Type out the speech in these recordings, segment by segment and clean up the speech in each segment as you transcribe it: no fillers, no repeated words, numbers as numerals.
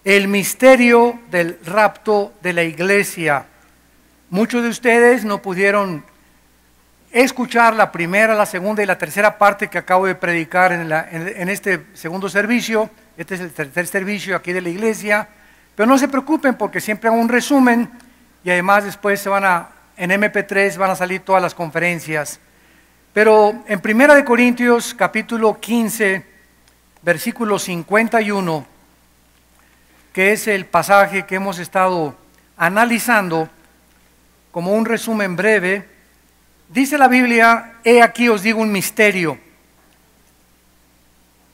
el misterio del rapto de la iglesia. Muchos de ustedes no pudieron escuchar la primera, la segunda y la tercera parte que acabo de predicar en este segundo servicio. Este es el tercer servicio aquí de la iglesia, pero no se preocupen porque siempre hago un resumen y además después en MP3 van a salir todas las conferencias. Pero en 1 Corintios capítulo 15, versículo 51, que es el pasaje que hemos estado analizando como un resumen breve, dice la Biblia: he aquí os digo un misterio.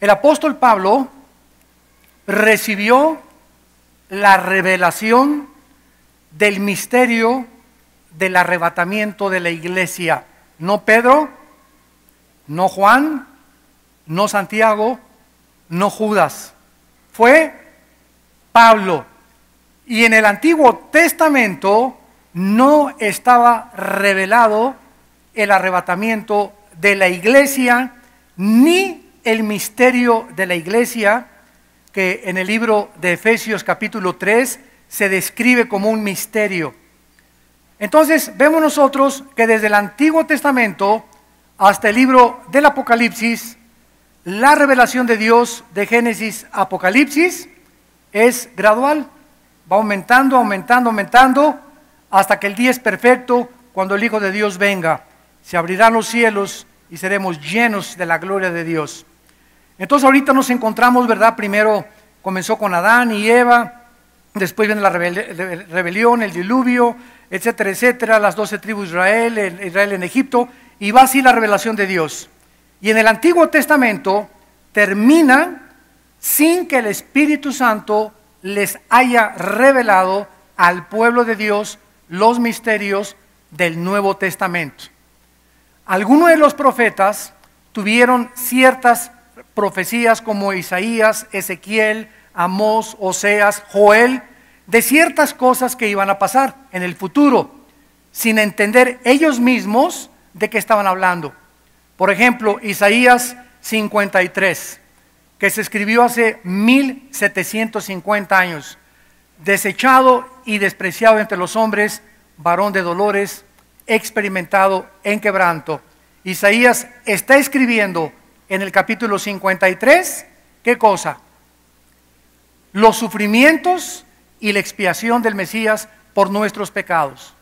El apóstol Pablo recibió la revelación del misterio del arrebatamiento de la iglesia. No Pedro, no Juan, no Santiago, no Judas. Fue Pablo. Y en el Antiguo Testamento no estaba revelado el arrebatamiento de la iglesia, ni el misterio de la iglesia, que en el libro de Efesios capítulo 3 se describe como un misterio. Entonces vemos nosotros que desde el Antiguo Testamento hasta el libro del Apocalipsis, la revelación de Dios de Génesis a Apocalipsis es gradual, va aumentando, aumentando, aumentando, hasta que el día es perfecto, cuando el Hijo de Dios venga. Se abrirán los cielos y seremos llenos de la gloria de Dios. Entonces ahorita nos encontramos, ¿verdad? Primero comenzó con Adán y Eva, después viene la rebelión, el diluvio, etcétera, etcétera, las 12 tribus de Israel en Egipto, y va así la revelación de Dios. Y en el Antiguo Testamento termina sin que el Espíritu Santo les haya revelado al pueblo de Dios los misterios del Nuevo Testamento. Algunos de los profetas tuvieron ciertas profecías como Isaías, Ezequiel, Amós, Oseas, Joel, de ciertas cosas que iban a pasar en el futuro, sin entender ellos mismos de qué estaban hablando. Por ejemplo, Isaías 53, que se escribió hace 1750 años, desechado y despreciado entre los hombres, varón de dolores, experimentado en quebranto. Isaías está escribiendo en el capítulo 53, ¿qué cosa? Los sufrimientos y la expiación del Mesías por nuestros pecados.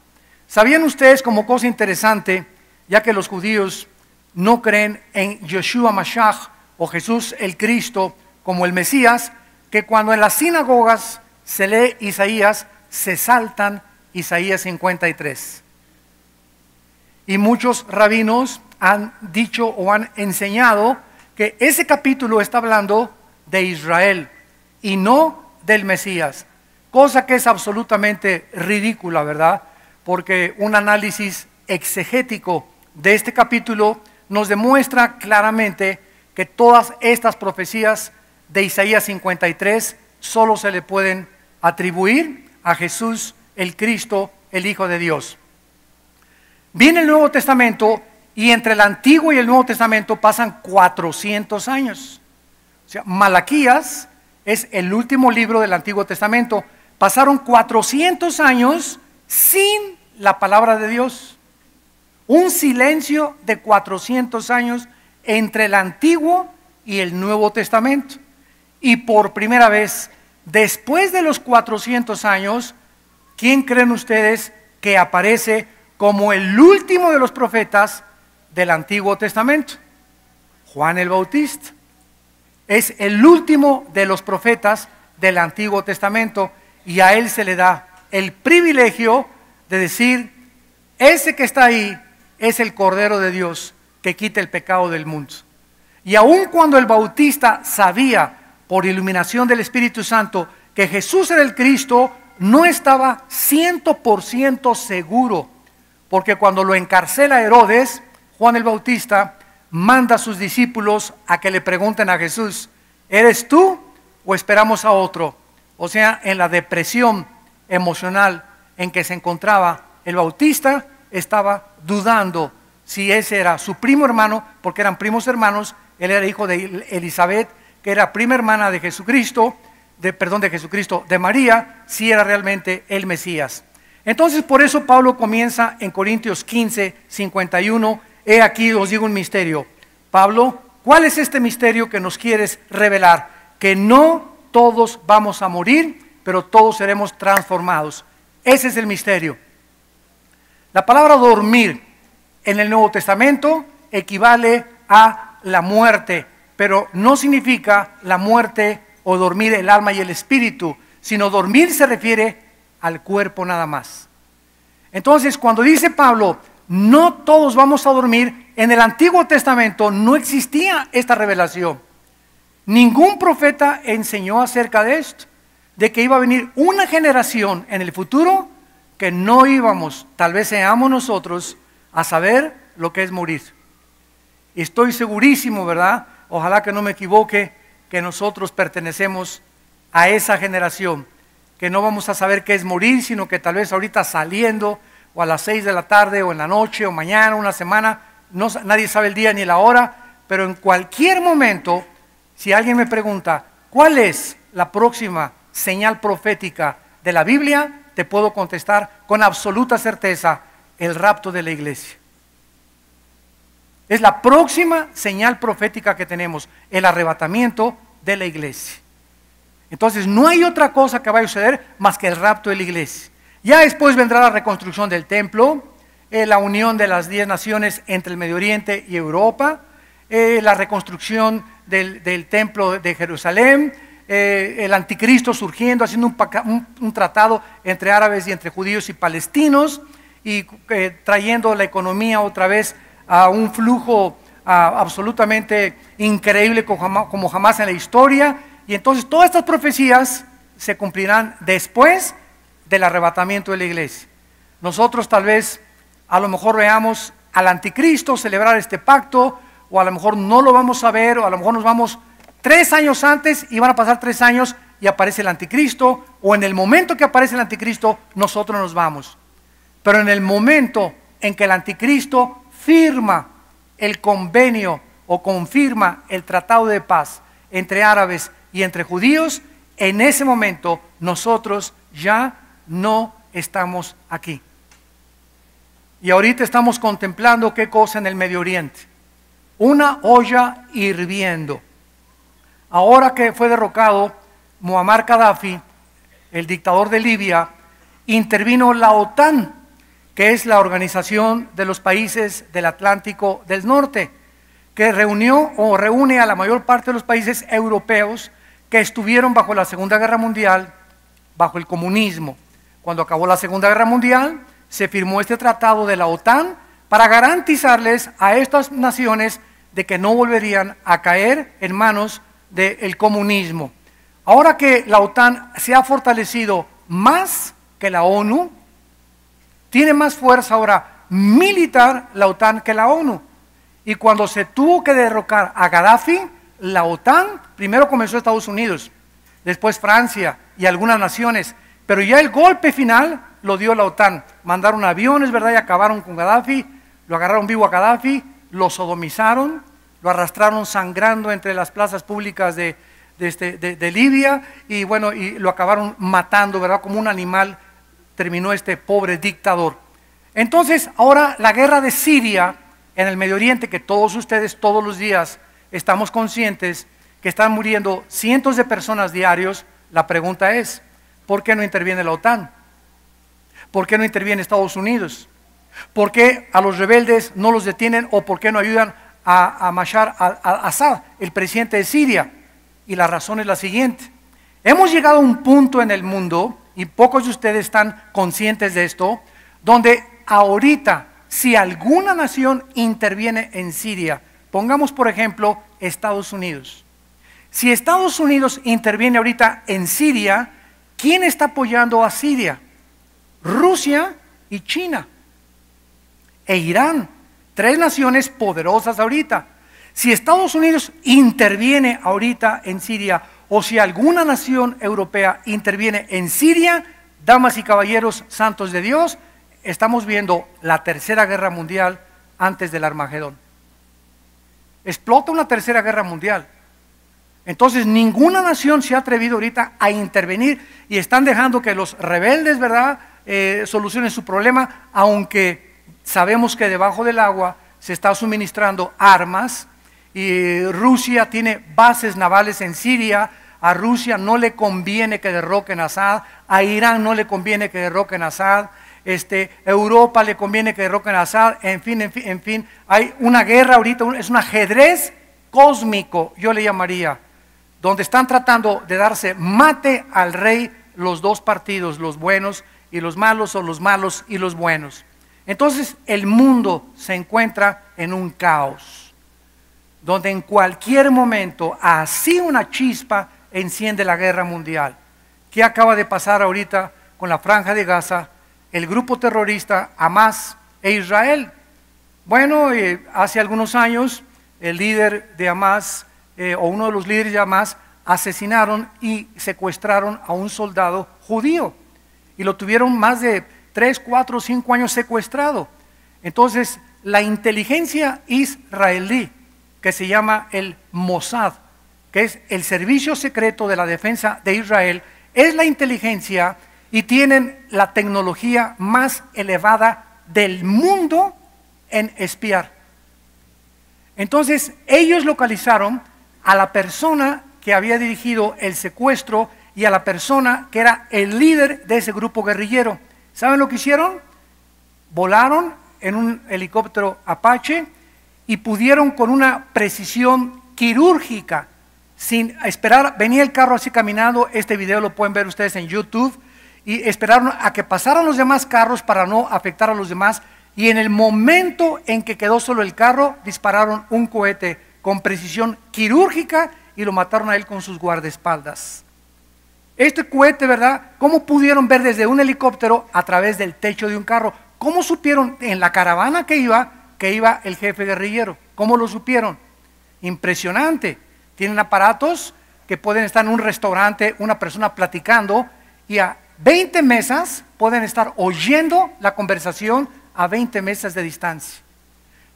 ¿Sabían ustedes, como cosa interesante, ya que los judíos no creen en Yeshua Mashiach o Jesús el Cristo como el Mesías, que cuando en las sinagogas se lee Isaías, se saltan Isaías 53? Y muchos rabinos han dicho o han enseñado que ese capítulo está hablando de Israel y no del Mesías, cosa que es absolutamente ridícula, ¿verdad? Porque un análisis exegético de este capítulo nos demuestra claramente que todas estas profecías de Isaías 53 solo se le pueden atribuir a Jesús el Cristo, el Hijo de Dios. Viene el Nuevo Testamento y entre el Antiguo y el Nuevo Testamento pasan 400 años. O sea, Malaquías es el último libro del Antiguo Testamento. Pasaron 400 años sin la palabra de Dios. Un silencio de 400 años entre el Antiguo y el Nuevo Testamento. Y por primera vez, después de los 400 años, ¿quién creen ustedes que aparece como el último de los profetas del Antiguo Testamento? Juan el Bautista. Es el último de los profetas del Antiguo Testamento y a él se le da el privilegio de decir: ese que está ahí es el Cordero de Dios que quita el pecado del mundo. Y aun cuando el Bautista sabía por iluminación del Espíritu Santo que Jesús era el Cristo, no estaba 100% seguro, porque cuando lo encarcela Herodes, Juan el Bautista manda a sus discípulos a que le pregunten a Jesús: ¿eres tú o esperamos a otro? O sea, en la depresión emocional en que se encontraba el Bautista, estaba dudando si ese era su primo hermano, porque eran primos hermanos. Él era hijo de Elizabeth, que era prima hermana de Jesucristo, de Jesucristo, de María, si era realmente el Mesías. Entonces, por eso Pablo comienza en Corintios 15, 51, he aquí os digo un misterio. Pablo, ¿cuál es este misterio que nos quieres revelar? Que no todos vamos a morir, pero todos seremos transformados. Ese es el misterio. La palabra dormir en el Nuevo Testamento equivale a la muerte, pero no significa la muerte o dormir el alma y el espíritu, sino dormir se refiere al cuerpo nada más. Entonces, cuando dice Pablo, no todos vamos a dormir, en el Antiguo Testamento no existía esta revelación. Ningún profeta enseñó acerca de esto, de que iba a venir una generación en el futuro que no íbamos, tal vez seamos nosotros, a saber lo que es morir. Estoy segurísimo, ¿verdad? Ojalá que no me equivoque, que nosotros pertenecemos a esa generación, que no vamos a saber qué es morir, sino que tal vez ahorita saliendo, o a las 6 de la tarde, o en la noche, o mañana, una semana, nadie sabe el día ni la hora, pero en cualquier momento, si alguien me pregunta, ¿cuál es la próxima señal profética de la Biblia? Te puedo contestar con absoluta certeza, el rapto de la iglesia. Es la próxima señal profética que tenemos, el arrebatamiento de la iglesia. Entonces no hay otra cosa que vaya a suceder más que el rapto de la iglesia. Ya después vendrá la reconstrucción del templo, la unión de las 10 naciones entre el Medio Oriente y Europa, la reconstrucción del templo de Jerusalén, el anticristo surgiendo, haciendo un tratado entre árabes y entre judíos y palestinos, y trayendo la economía otra vez a un flujo absolutamente increíble como jamás en la historia. Y entonces todas estas profecías se cumplirán después del arrebatamiento de la iglesia. Nosotros tal vez a lo mejor veamos al anticristo celebrar este pacto, o a lo mejor no lo vamos a ver, o a lo mejor nos vamos 3 años antes y van a pasar 3 años y aparece el anticristo, o en el momento que aparece el anticristo nosotros nos vamos. Pero en el momento en que el anticristo firma el convenio o confirma el tratado de paz entre árabes y entre judíos, en ese momento nosotros ya no estamos aquí. Y ahorita estamos contemplando qué cosa en el Medio Oriente. Una olla hirviendo. Ahora que fue derrocado Muammar Gaddafi, el dictador de Libia, intervino la OTAN, que es la Organización de los Países del Atlántico del Norte, que reúne a la mayor parte de los países europeos que estuvieron bajo la Segunda Guerra Mundial, bajo el comunismo. Cuando acabó la Segunda Guerra Mundial, se firmó este tratado de la OTAN para garantizarles a estas naciones de que no volverían a caer en manos del comunismo. Ahora que la OTAN se ha fortalecido más que la ONU, tiene más fuerza ahora militar la OTAN que la ONU. Y cuando se tuvo que derrocar a Gaddafi, la OTAN, primero comenzó Estados Unidos, después Francia y algunas naciones, pero ya el golpe final lo dio la OTAN. Mandaron aviones, ¿verdad? Y acabaron con Gaddafi, lo agarraron vivo a Gaddafi, lo sodomizaron, lo arrastraron sangrando entre las plazas públicas de Libia, y bueno, y lo acabaron matando, ¿verdad? Como un animal terminó este pobre dictador. Entonces, ahora la guerra de Siria en el Medio Oriente, que todos ustedes todos los días estamos conscientes que están muriendo cientos de personas diarios. La pregunta es, ¿por qué no interviene la OTAN? ¿Por qué no interviene Estados Unidos? ¿Por qué a los rebeldes no los detienen, o por qué no ayudan a Bashar al-Assad, el presidente de Siria? Y la razón es la siguiente: hemos llegado a un punto en el mundo, y pocos de ustedes están conscientes de esto, donde ahorita, si alguna nación interviene en Siria, pongamos por ejemplo Estados Unidos. Si Estados Unidos interviene ahorita en Siria, ¿quién está apoyando a Siria? Rusia y China e Irán, 3 naciones poderosas ahorita. Si Estados Unidos interviene ahorita en Siria, o si alguna nación europea interviene en Siria, damas y caballeros santos de Dios, estamos viendo la tercera guerra mundial antes del Armagedón. Explota una tercera guerra mundial. Entonces ninguna nación se ha atrevido ahorita a intervenir y están dejando que los rebeldes, ¿verdad?, solucionen su problema, aunque sabemos que debajo del agua se está suministrando armas y Rusia tiene bases navales en Siria. A Rusia no le conviene que derroquen a Assad, a Irán no le conviene que derroquen a Assad, Europa le conviene que derroquen a Assad, en fin, hay una guerra ahorita, es un ajedrez cósmico, yo le llamaría, donde están tratando de darse mate al rey los dos partidos, los buenos y los malos, o los malos y los buenos. Entonces el mundo se encuentra en un caos, donde en cualquier momento, así una chispa, enciende la guerra mundial. ¿Qué acaba de pasar ahorita con la Franja de Gaza, el grupo terrorista Hamás e Israel? Bueno, hace algunos años el líder de Hamás, o uno de los líderes de Hamás, asesinaron y secuestraron a un soldado judío y lo tuvieron más de 3, 4, 5 años secuestrado. Entonces la inteligencia israelí, que se llama el Mossad, que es el servicio secreto de la defensa de Israel, es la inteligencia y tienen la tecnología más elevada del mundo en espiar. Entonces ellos localizaron a la persona que había dirigido el secuestro y a la persona que era el líder de ese grupo guerrillero. ¿Saben lo que hicieron? Volaron en un helicóptero Apache y pudieron, con una precisión quirúrgica, sin esperar, venía el carro así caminando, este video lo pueden ver ustedes en YouTube, y esperaron a que pasaran los demás carros para no afectar a los demás, y en el momento en que quedó solo el carro, dispararon un cohete con precisión quirúrgica y lo mataron a él con sus guardaespaldas. Este cohete, ¿verdad? ¿Cómo pudieron ver desde un helicóptero a través del techo de un carro? ¿Cómo supieron en la caravana que iba el jefe guerrillero? ¿Cómo lo supieron? Impresionante. Tienen aparatos que pueden estar en un restaurante, una persona platicando, y a 20 mesas pueden estar oyendo la conversación a 20 mesas de distancia.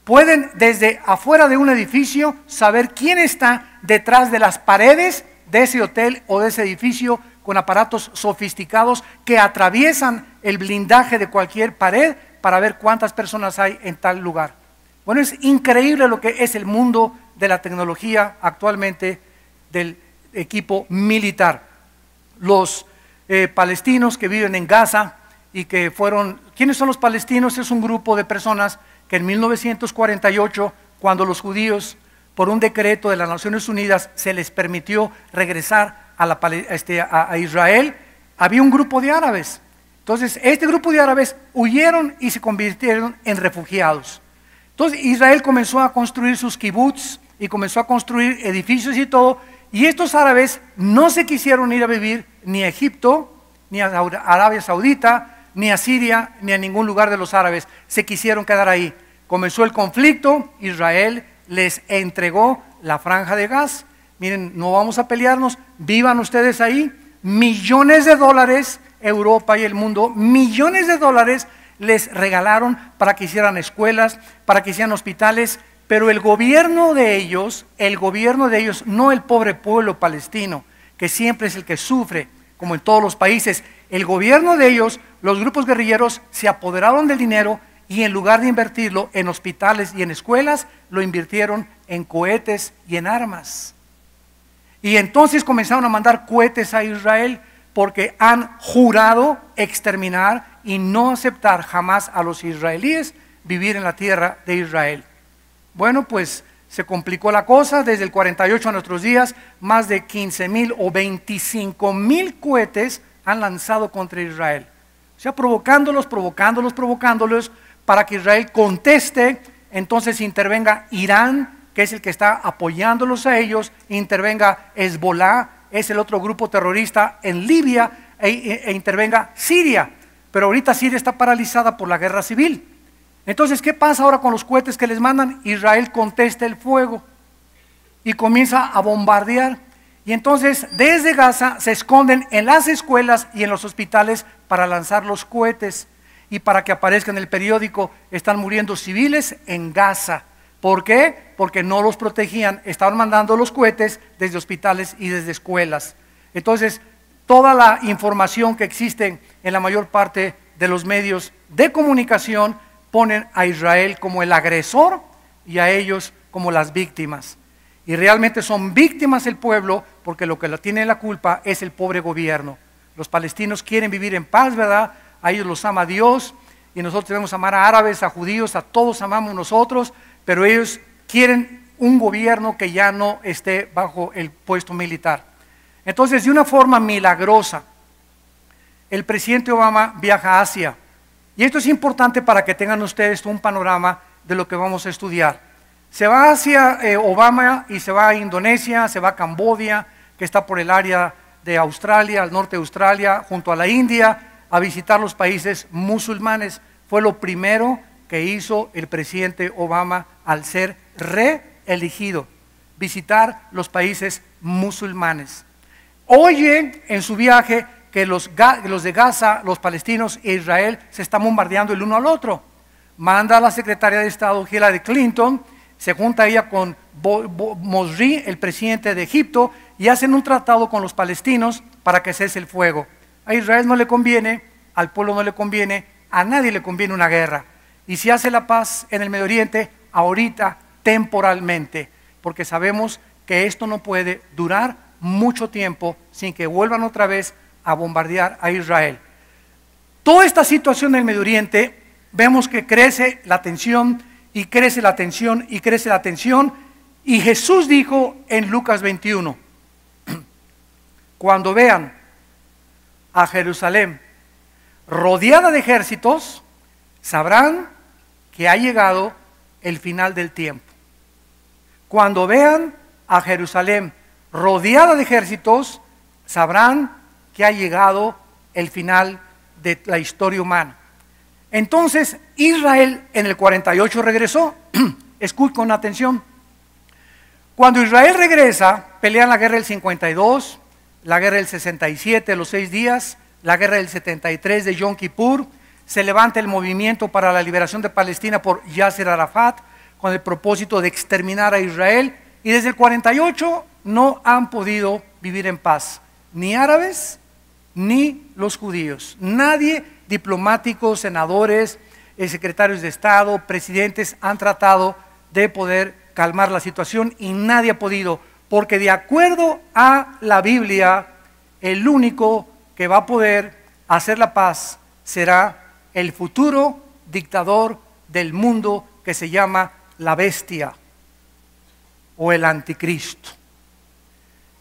Pueden desde afuera de un edificio saber quién está detrás de las paredes de ese hotel o de ese edificio, con aparatos sofisticados que atraviesan el blindaje de cualquier pared para ver cuántas personas hay en tal lugar. Bueno, es increíble lo que es el mundo de la tecnología actualmente del equipo militar. Los palestinos que viven en Gaza y que fueron, ¿quiénes son los palestinos? Es un grupo de personas que en 1948, cuando los judíos, por un decreto de las Naciones Unidas, se les permitió regresar a Israel, había un grupo de árabes. Entonces este grupo de árabes huyeron y se convirtieron en refugiados. Entonces Israel comenzó a construir sus kibbutz y comenzó a construir edificios y todo, y estos árabes no se quisieron ir a vivir ni a Egipto, ni a Arabia Saudita, ni a Siria, ni a ningún lugar de los árabes. Se quisieron quedar ahí. Comenzó el conflicto, Israel les entregó la Franja de Gaza. Miren, no vamos a pelearnos, vivan ustedes ahí. Millones de dólares, Europa y el mundo, millones de dólares les regalaron para que hicieran escuelas, para que hicieran hospitales, pero el gobierno de ellos, no el pobre pueblo palestino, que siempre es el que sufre, como en todos los países, el gobierno de ellos, los grupos guerrilleros, se apoderaron del dinero y en lugar de invertirlo en hospitales y en escuelas, lo invirtieron en cohetes y en armas. Y entonces comenzaron a mandar cohetes a Israel porque han jurado exterminar y no aceptar jamás a los israelíes vivir en la tierra de Israel. Bueno, pues se complicó la cosa. Desde el 48 a nuestros días, más de 15,000 o 25,000 cohetes han lanzado contra Israel. O sea, provocándolos para que Israel conteste. Entonces intervenga Irán, que es el que está apoyándolos a ellos, intervenga Hezbollah, es el otro grupo terrorista en Libia, e intervenga Siria. Pero ahorita Siria está paralizada por la guerra civil. Entonces, ¿qué pasa ahora con los cohetes que les mandan? Israel contesta el fuego y comienza a bombardear. Y entonces, desde Gaza se esconden en las escuelas y en los hospitales para lanzar los cohetes y para que aparezca en el periódico: están muriendo civiles en Gaza. ¿Por qué? Porque no los protegían, estaban mandando los cohetes desde hospitales y desde escuelas. Entonces, toda la información que existe en la mayor parte de los medios de comunicación ponen a Israel como el agresor y a ellos como las víctimas. Y realmente son víctimas el pueblo, porque lo que tiene la culpa es el pobre gobierno. Los palestinos quieren vivir en paz, ¿verdad? A ellos los ama Dios, y nosotros debemos amar a árabes, a judíos, a todos amamos nosotros, pero ellos quieren un gobierno que ya no esté bajo el puesto militar. Entonces, de una forma milagrosa, el presidente Obama viaja a Asia. Y esto es importante para que tengan ustedes un panorama de lo que vamos a estudiar. Se va hacia Obama y se va a Indonesia, se va a Camboya, que está por el área de Australia, al norte de Australia, junto a la India, a visitar los países musulmanes. Fue lo primero que hizo el presidente Obama al ser reelegido, visitar los países musulmanes. Oye en su viaje que los de Gaza, los palestinos e Israel se están bombardeando el uno al otro. Manda a la secretaria de Estado Hillary Clinton, se junta ella con Morsi, el presidente de Egipto, y hacen un tratado con los palestinos para que cese el fuego. A Israel no le conviene, al pueblo no le conviene, a nadie le conviene una guerra. Y si hace la paz en el Medio Oriente, ahorita, temporalmente, porque sabemos que esto no puede durar mucho tiempo sin que vuelvan otra vez a bombardear a Israel. Toda esta situación en el Medio Oriente, vemos que crece la tensión, y crece la tensión, y crece la tensión, y Jesús dijo en Lucas 21, cuando vean a Jerusalén rodeada de ejércitos, sabrán que ha llegado el final del tiempo. Cuando vean a Jerusalén rodeada de ejércitos, sabrán que ha llegado el final de la historia humana. Entonces Israel en el 48 regresó. Escuchen con atención. Cuando Israel regresa, pelean la guerra del 52, la guerra del 67, los 6 días, la guerra del 73 de Yom Kippur. Se levanta el movimiento para la liberación de Palestina por Yasser Arafat con el propósito de exterminar a Israel, y desde el 48 no han podido vivir en paz, ni árabes ni los judíos. Nadie, diplomáticos, senadores, secretarios de Estado, presidentes, han tratado de poder calmar la situación y nadie ha podido, porque de acuerdo a la Biblia, el único que va a poder hacer la paz será el futuro dictador del mundo que se llama la bestia o el anticristo.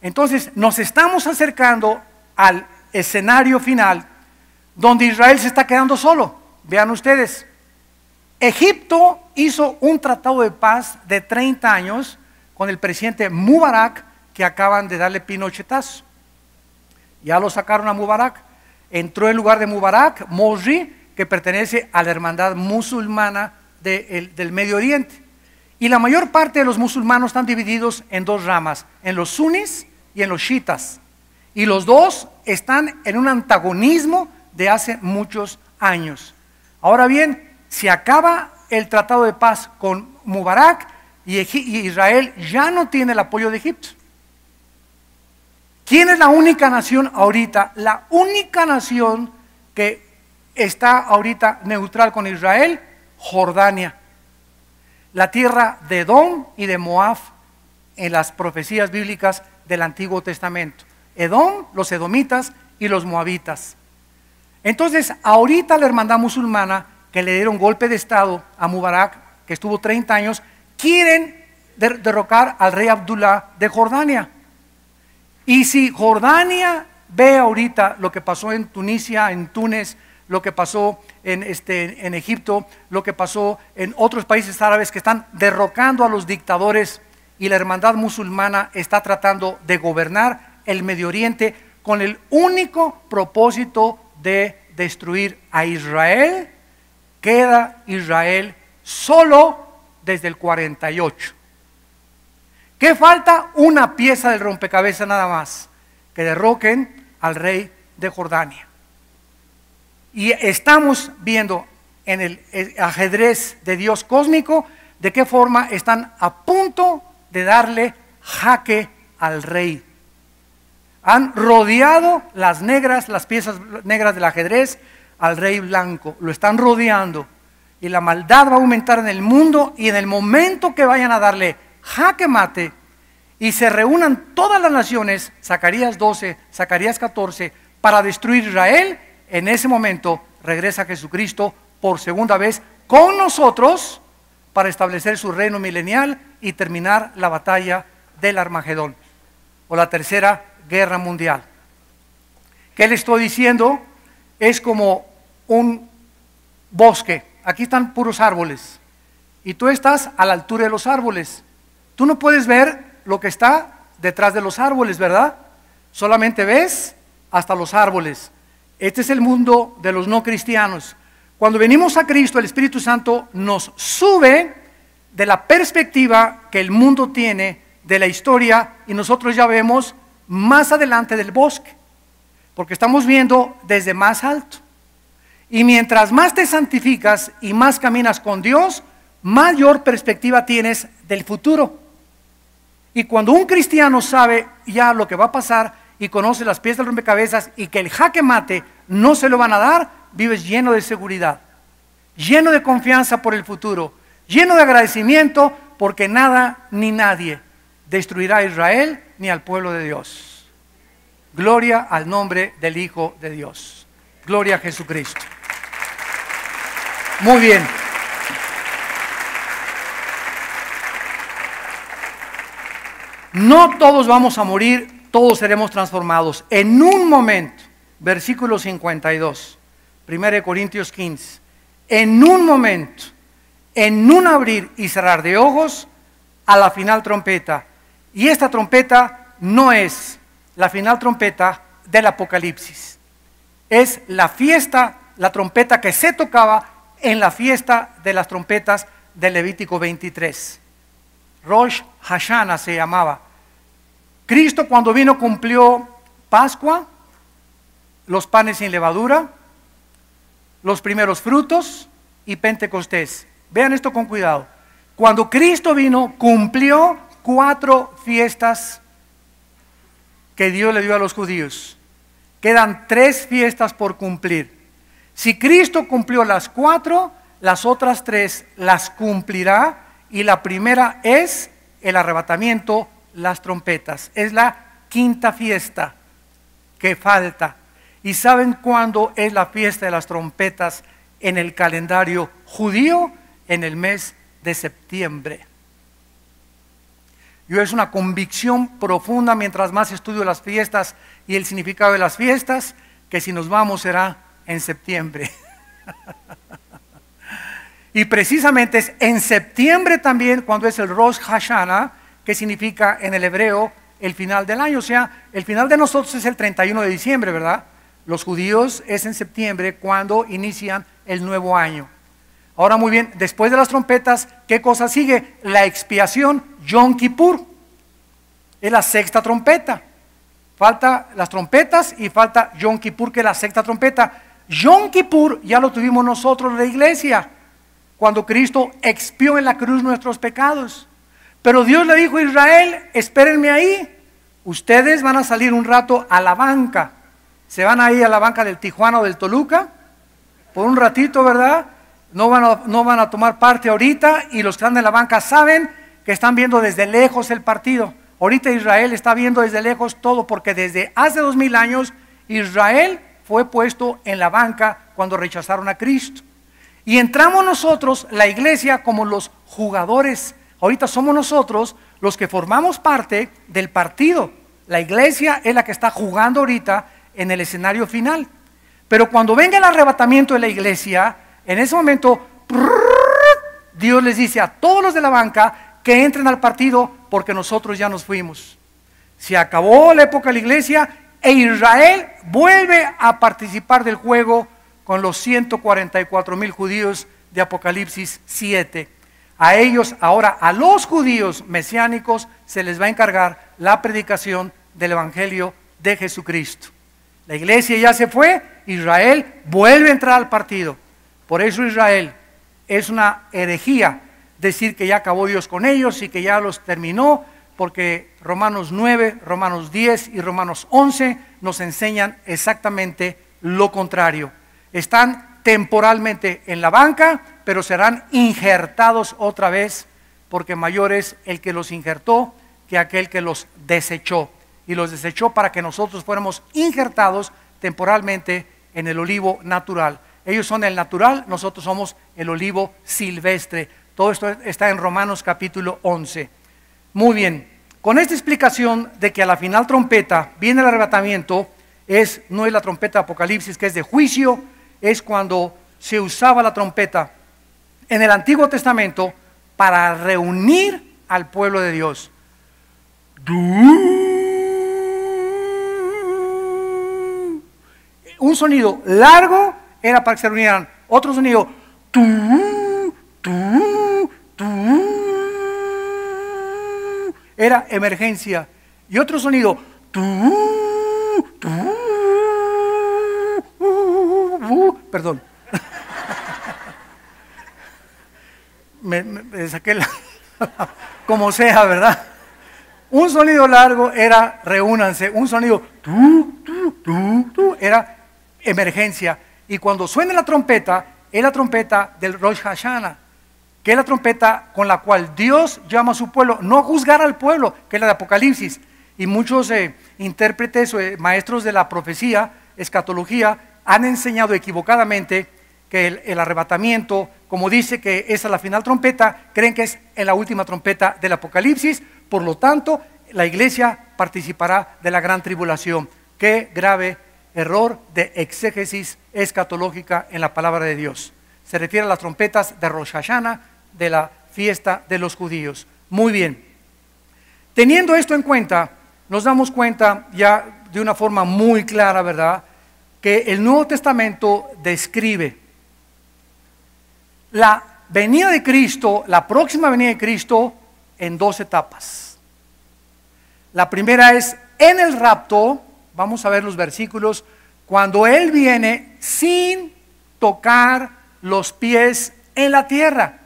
Entonces nos estamos acercando al escenario final donde Israel se está quedando solo. Vean ustedes, Egipto hizo un tratado de paz de 30 años con el presidente Mubarak, que acaban de darle pinochetazo. Ya lo sacaron a Mubarak. Entró en lugar de Mubarak Morsi, que pertenece a la hermandad musulmana del Medio Oriente. Y la mayor parte de los musulmanos están divididos en dos ramas, en los sunis y en los chiitas. Y los dos están en un antagonismo de hace muchos años. Ahora bien, se acaba el tratado de paz con Mubarak y Israel ya no tiene el apoyo de Egipto. ¿Quién es la única nación ahorita? La única nación que está ahorita neutral con Israel, Jordania. La tierra de Edom y de Moab en las profecías bíblicas del Antiguo Testamento. Edom, los edomitas y los moabitas. Entonces, ahorita la hermandad musulmana, que le dieron golpe de estado a Mubarak, que estuvo 30 años, quieren derrocar al rey Abdullah de Jordania. Y si Jordania ve ahorita lo que pasó en Tunisia, en Túnez, lo que pasó en Egipto, lo que pasó en otros países árabes que están derrocando a los dictadores, y la hermandad musulmana está tratando de gobernar el Medio Oriente con el único propósito de destruir a Israel, queda Israel solo desde el 48. ¿Qué falta? Una pieza del rompecabezas nada más, que derroquen al rey de Jordania. Y estamos viendo en el ajedrez de Dios cósmico de qué forma están a punto de darle jaque al rey. Han rodeado las piezas negras del ajedrez al rey blanco. Lo están rodeando. Y la maldad va a aumentar en el mundo, y en el momento que vayan a darle jaque mate y se reúnan todas las naciones, Zacarías 12, Zacarías 14, para destruir Israel, en ese momento regresa Jesucristo por segunda vez con nosotros para establecer su reino milenial y terminar la batalla del Armagedón, o la tercera guerra mundial. ¿Qué le estoy diciendo? Es como un bosque. Aquí están puros árboles y tú estás a la altura de los árboles. Tú no puedes ver lo que está detrás de los árboles, ¿verdad? Solamente ves hasta los árboles. Este es el mundo de los no cristianos. Cuando venimos a Cristo, el Espíritu Santo nos sube de la perspectiva que el mundo tiene de la historia, y nosotros ya vemos más adelante del bosque, porque estamos viendo desde más alto. Y mientras más te santificas y más caminas con Dios, mayor perspectiva tienes del futuro. Y cuando un cristiano sabe ya lo que va a pasar y conoce las piezas del rompecabezas y que el jaque mate no se lo van a dar, vives lleno de seguridad, lleno de confianza por el futuro, lleno de agradecimiento, porque nada ni nadie destruirá a Israel ni al pueblo de Dios. Gloria al nombre del Hijo de Dios. Gloria a Jesucristo. Muy bien. No todos vamos a morir, todos seremos transformados. En un momento, versículo 52, 1 Corintios 15. En un momento, en un abrir y cerrar de ojos, a la final trompeta. Y esta trompeta no es la final trompeta del Apocalipsis. Es la fiesta, la trompeta que se tocaba en la fiesta de las trompetas de Levítico 23. Rosh Hashanah se llamaba. Cristo cuando vino cumplió Pascua, los panes sin levadura, los primeros frutos y Pentecostés. Vean esto con cuidado. Cuando Cristo vino, cumplió 4 fiestas que Dios le dio a los judíos. Quedan 3 fiestas por cumplir. Si Cristo cumplió las 4, las otras 3 las cumplirá, y la primera es el arrebatamiento, las trompetas. Es la 5ª fiesta que falta. ¿Y saben cuándo es la fiesta de las trompetas en el calendario judío? En el mes de septiembre. Yo es una convicción profunda mientras más estudio las fiestas y el significado de las fiestas, que si nos vamos será en septiembre. Y precisamente es en septiembre también cuando es el Rosh Hashanah, que significa en el hebreo el final del año. O sea, el final de nosotros es el 31 de diciembre, ¿verdad? Los judíos es en septiembre cuando inician el nuevo año. Ahora muy bien, después de las trompetas, ¿qué cosa sigue? La expiación, Yom Kippur. Es la 6ª trompeta. Falta las trompetas y falta Yom Kippur, que es la 6ª trompeta. Yom Kippur ya lo tuvimos nosotros en la iglesia, cuando Cristo expió en la cruz nuestros pecados. Pero Dios le dijo a Israel, espérenme ahí. Ustedes van a salir un rato a la banca. Se van a ir a la banca del Tijuana o del Toluca por un ratito, ¿verdad? No van a tomar parte ahorita, y los que están en la banca saben que están viendo desde lejos el partido. Ahorita Israel está viendo desde lejos todo, porque desde hace 2000 años Israel fue puesto en la banca cuando rechazaron a Cristo. Y entramos nosotros, la iglesia, como los jugadores. Ahorita somos nosotros los que formamos parte del partido. La iglesia es la que está jugando ahorita en el escenario final. Pero cuando venga el arrebatamiento de la iglesia, en ese momento, Dios les dice a todos los de la banca que entren al partido, porque nosotros ya nos fuimos. Se acabó la época de la iglesia e Israel vuelve a participar del juego con los 144,000 judíos de Apocalipsis 7. A ellos ahora, a los judíos mesiánicos, se les va a encargar la predicación del Evangelio de Jesucristo. La iglesia ya se fue, Israel vuelve a entrar al partido. Por eso Israel es una herejía. decir que ya acabó Dios con ellos y que ya los terminó, porque Romanos 9, Romanos 10 y Romanos 11 nos enseñan exactamente lo contrario. Están temporalmente en la banca, pero serán injertados otra vez, porque mayor es el que los injertó que aquel que los desechó. Y los desechó para que nosotros fuéramos injertados temporalmente en el olivo natural. Ellos son el natural, nosotros somos el olivo silvestre. Todo esto está en Romanos capítulo 11. Muy bien, con esta explicación de que a la final trompeta viene el arrebatamiento, no es la trompeta de Apocalipsis, que es de juicio, es cuando se usaba la trompeta en el Antiguo Testamento para reunir al pueblo de Dios. Un sonido largo era para que se reunieran. Otro sonido era emergencia. Y otro sonido perdón. me saqué como sea, ¿verdad? Un sonido largo era reúnanse. Un sonido era emergencia. Y cuando suena la trompeta, es la trompeta del Rosh Hashanah, que es la trompeta con la cual Dios llama a su pueblo, no a juzgar al pueblo, que es la de Apocalipsis. Y muchos intérpretes o maestros de la profecía, escatología, han enseñado equivocadamente que el arrebatamiento, como dice que es a la final trompeta, creen que es en la última trompeta del Apocalipsis. Por lo tanto, la iglesia participará de la gran tribulación. Qué grave error de exégesis escatológica en la palabra de Dios. Se refiere a las trompetas de Rosh Hashanah, de la fiesta de los judíos. Muy bien. Teniendo esto en cuenta, nos damos cuenta ya de una forma muy clara, ¿verdad?, que el Nuevo Testamento describe la venida de Cristo, la próxima venida de Cristo, en dos etapas. La primera es en el rapto. Vamos a ver los versículos, cuando Él viene sin tocar los pies en la tierra.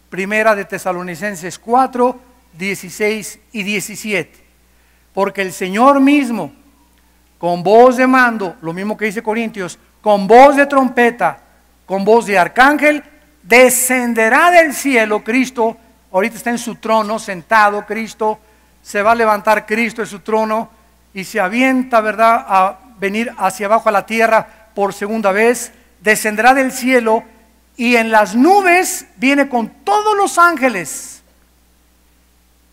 Primera de Tesalonicenses 4, 16 y 17. Porque el Señor mismo, con voz de mando, lo mismo que dice Corintios, con voz de trompeta, con voz de arcángel, descenderá del cielo. Cristo ahorita está en su trono, sentado Cristo, se va a levantar Cristo en su trono y se avienta, ¿verdad?, a venir hacia abajo a la tierra por segunda vez. Descenderá del cielo y en las nubes viene con todos los ángeles.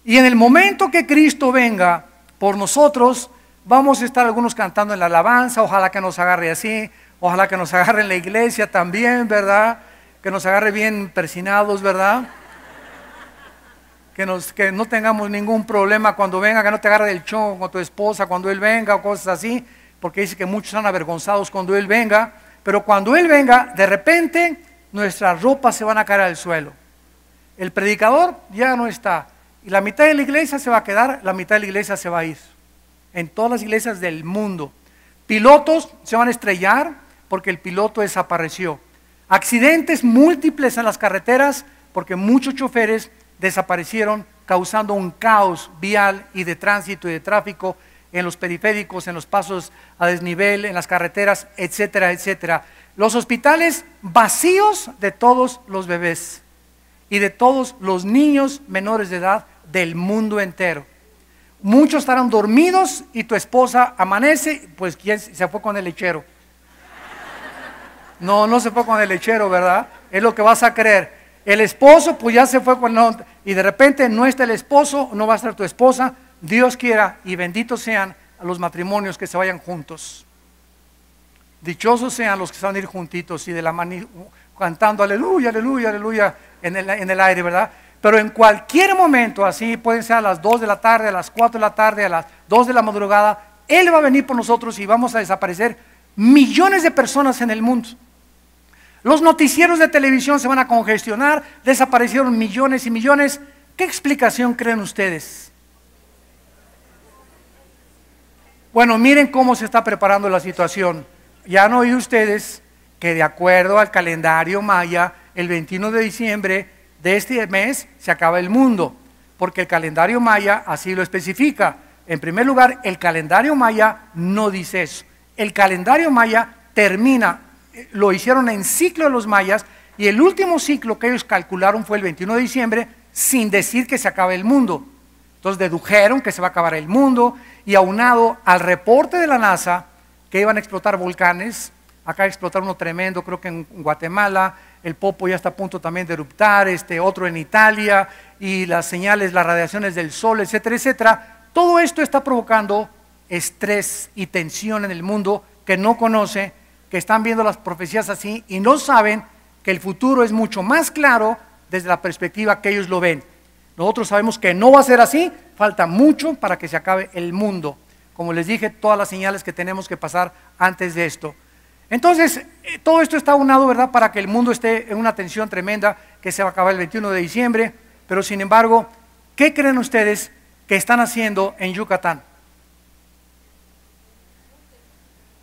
Y en el momento que Cristo venga por nosotros, vamos a estar algunos cantando en la alabanza. Ojalá que nos agarre así, ojalá que nos agarre en la iglesia también, ¿verdad?, que nos agarre bien persinados, ¿verdad?, que no tengamos ningún problema cuando venga, que no te agarre del chongo con tu esposa cuando Él venga o cosas así, porque dice que muchos están avergonzados cuando Él venga. Pero cuando Él venga, de repente nuestras ropas se van a caer al suelo. El predicador ya no está y la mitad de la iglesia se va a quedar, la mitad de la iglesia se va a ir. En todas las iglesias del mundo. Pilotos se van a estrellar porque el piloto desapareció. Accidentes múltiples en las carreteras porque muchos choferes desaparecieron, causando un caos vial y de tránsito y de tráfico en los periféricos, en los pasos a desnivel, en las carreteras, etcétera, etcétera. Los hospitales vacíos de todos los bebés y de todos los niños menores de edad del mundo entero. Muchos estarán dormidos y tu esposa amanece, pues ¿quién se fue con el lechero? No se fue con el lechero, ¿verdad? Es lo que vas a creer. El esposo pues ya se fue y de repente no está el esposo, no va a estar tu esposa. Dios quiera y benditos sean a los matrimonios que se vayan juntos. Dichosos sean los que se van a ir juntitos y de la mano cantando aleluya, aleluya, aleluya en el aire, ¿verdad? Pero en cualquier momento, así pueden ser a las 2 de la tarde, a las 4 de la tarde, a las 2 de la madrugada, Él va a venir por nosotros y vamos a desaparecer millones de personas en el mundo. Los noticieros de televisión se van a congestionar, desaparecieron millones y millones. ¿Qué explicación creen ustedes? Bueno, miren cómo se está preparando la situación. Ya han oído ustedes que de acuerdo al calendario maya, el 21 de diciembre de este mes se acaba el mundo, porque el calendario maya así lo especifica. En primer lugar, el calendario maya no dice eso. El calendario maya termina, lo hicieron en ciclo de los mayas, y el último ciclo que ellos calcularon fue el 21 de diciembre, sin decir que se acaba el mundo. Entonces dedujeron que se va a acabar el mundo, y aunado al reporte de la NASA que iban a explotar volcanes, acá explotaron uno tremendo, creo que en Guatemala, el Popo ya está a punto también de eruptar, otro en Italia, y las señales, las radiaciones del sol, etcétera, etcétera. Todo esto está provocando estrés y tensión en el mundo que no conoce, que están viendo las profecías así y no saben que el futuro es mucho más claro desde la perspectiva que ellos lo ven. Nosotros sabemos que no va a ser así, falta mucho para que se acabe el mundo. Como les dije, todas las señales que tenemos que pasar antes de esto. Entonces, todo esto está aunado, ¿verdad?, para que el mundo esté en una tensión tremenda, que se va a acabar el 21 de diciembre, pero sin embargo, ¿qué creen ustedes que están haciendo en Yucatán?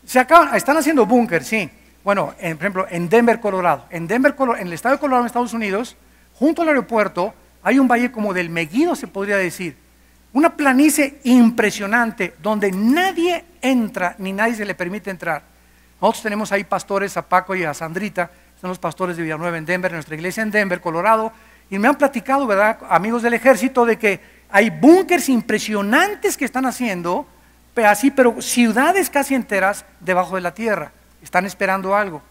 Están haciendo búnker, sí. Bueno, por ejemplo, en Denver, Colorado. En el estado de Colorado, en Estados Unidos, junto al aeropuerto, hay un valle como del Meguido, se podría decir. Una planicie impresionante, donde nadie entra, ni nadie se le permite entrar. Nosotros tenemos ahí pastores, a Paco y a Sandrita, son los pastores de Villanueva en Denver, nuestra iglesia en Denver, Colorado, y me han platicado, ¿verdad?, amigos del ejército, de que hay búnkers impresionantes que están haciendo, pero ciudades casi enteras debajo de la tierra, están esperando algo.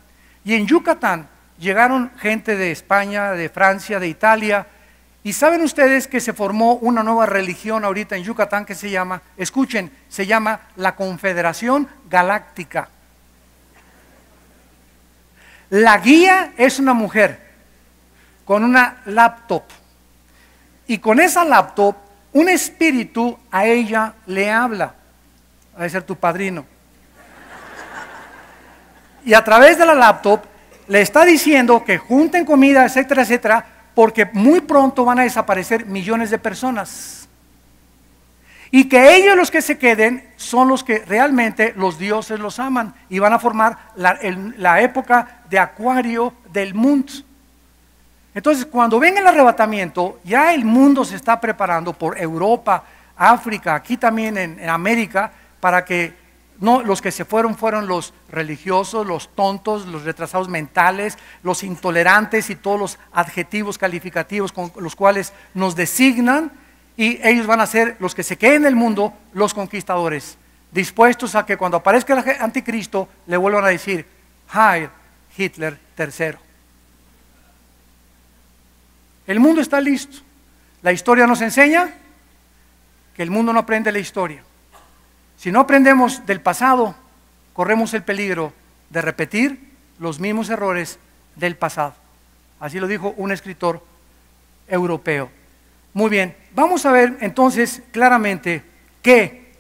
Y en Yucatán llegaron gente de España, de Francia, de Italia, y saben ustedes que se formó una nueva religión ahorita en Yucatán que se llama, escuchen, se llama la Confederación Galáctica. La guía es una mujer con una laptop, y con esa laptop un espíritu a ella le habla, ha de ser tu padrino, y a través de la laptop le está diciendo que junten comida, etcétera, etcétera, porque muy pronto van a desaparecer millones de personas, y que ellos, los que se queden, son los que realmente los dioses los aman, y van a formar la época de Acuario del mundo. Entonces, cuando venga el arrebatamiento, ya el mundo se está preparando por Europa, África, aquí también en América, para que no, los que se fueron los religiosos, los tontos, los retrasados mentales, los intolerantes y todos los adjetivos calificativos con los cuales nos designan, y ellos van a ser los que se queden en el mundo, los conquistadores, dispuestos a que cuando aparezca el anticristo le vuelvan a decir Heil Hitler III. El mundo está listo. La historia nos enseña que el mundo no aprende la historia. Si no aprendemos del pasado, corremos el peligro de repetir los mismos errores del pasado. Así lo dijo un escritor europeo. Muy bien, vamos a ver entonces claramente que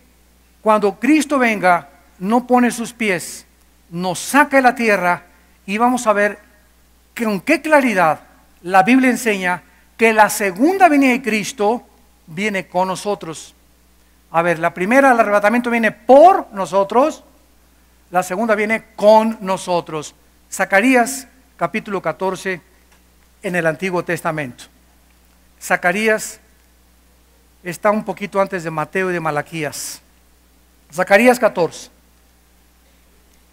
cuando Cristo venga, no pone sus pies, nos saca de la tierra, y vamos a ver con qué claridad la Biblia enseña que la segunda venida de Cristo viene con nosotros. A ver, la primera, el arrebatamiento, viene por nosotros, la segunda viene con nosotros. Zacarías capítulo 14 en el Antiguo Testamento. Zacarías está un poquito antes de Mateo y de Malaquías. Zacarías 14.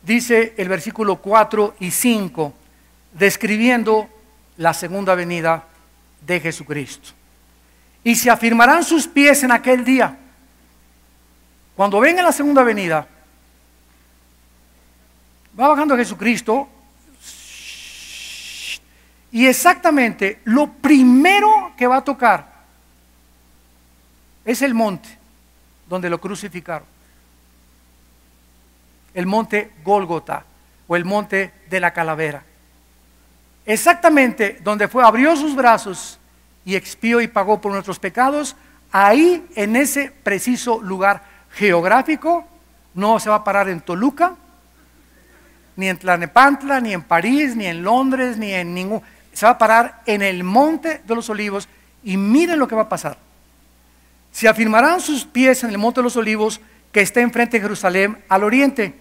Dice el versículo 4 y 5, describiendo la segunda venida de Jesucristo. Y se afirmarán sus pies en aquel día. Cuando venga la segunda venida, va bajando Jesucristo, y exactamente lo primero que va a tocar es el monte donde lo crucificaron. El monte Gólgota, o el monte de la calavera. Exactamente donde abrió sus brazos y expió y pagó por nuestros pecados. Ahí, en ese preciso lugar geográfico, no se va a parar en Toluca, ni en Tlalnepantla, ni en París, ni en Londres, ni en ningún. Se va a parar en el monte de los Olivos, y miren lo que va a pasar. Se afirmarán sus pies en el monte de los Olivos, que está enfrente de Jerusalén al oriente,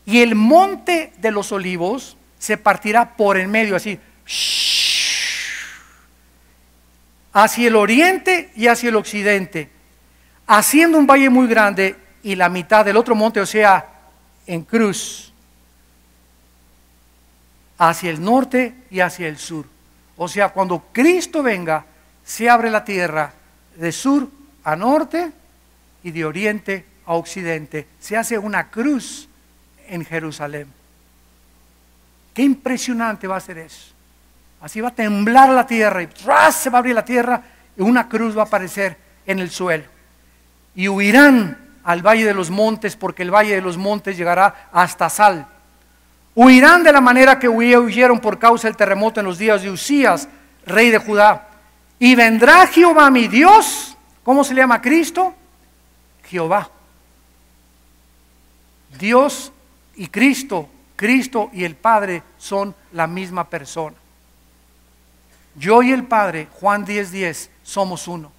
y el monte de los Olivos se partirá por en medio, así, hacia el oriente y hacia el occidente, haciendo un valle muy grande y la mitad del otro monte, o sea, en cruz, hacia el norte y hacia el sur. O sea, cuando Cristo venga, se abre la tierra de sur a norte y de oriente a occidente. Se hace una cruz en Jerusalén. Qué impresionante va a ser eso. Así va a temblar la tierra y ¡ras! Se va a abrir la tierra y una cruz va a aparecer en el suelo. Y huirán al valle de los montes, porque el valle de los montes llegará hasta Sal. Huirán de la manera que huyeron por causa del terremoto en los días de Usías, rey de Judá. Y vendrá Jehová mi Dios. ¿Cómo se le llama a Cristo? Jehová. Dios y Cristo, Cristo y el Padre son la misma persona. Yo y el Padre, Juan 10:10, somos uno.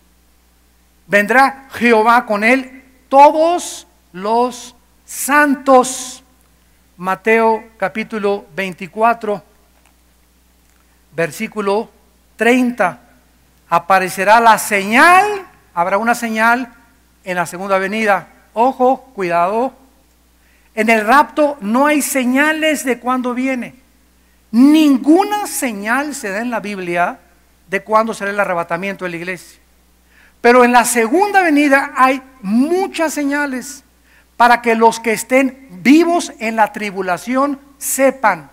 Vendrá Jehová con él todos los santos. Mateo capítulo 24, versículo 30. Aparecerá la señal, habrá una señal en la segunda venida. Ojo, cuidado. En el rapto no hay señales de cuándo viene. Ninguna señal se da en la Biblia de cuándo será el arrebatamiento de la iglesia. Pero en la segunda venida hay muchas señales para que los que estén vivos en la tribulación sepan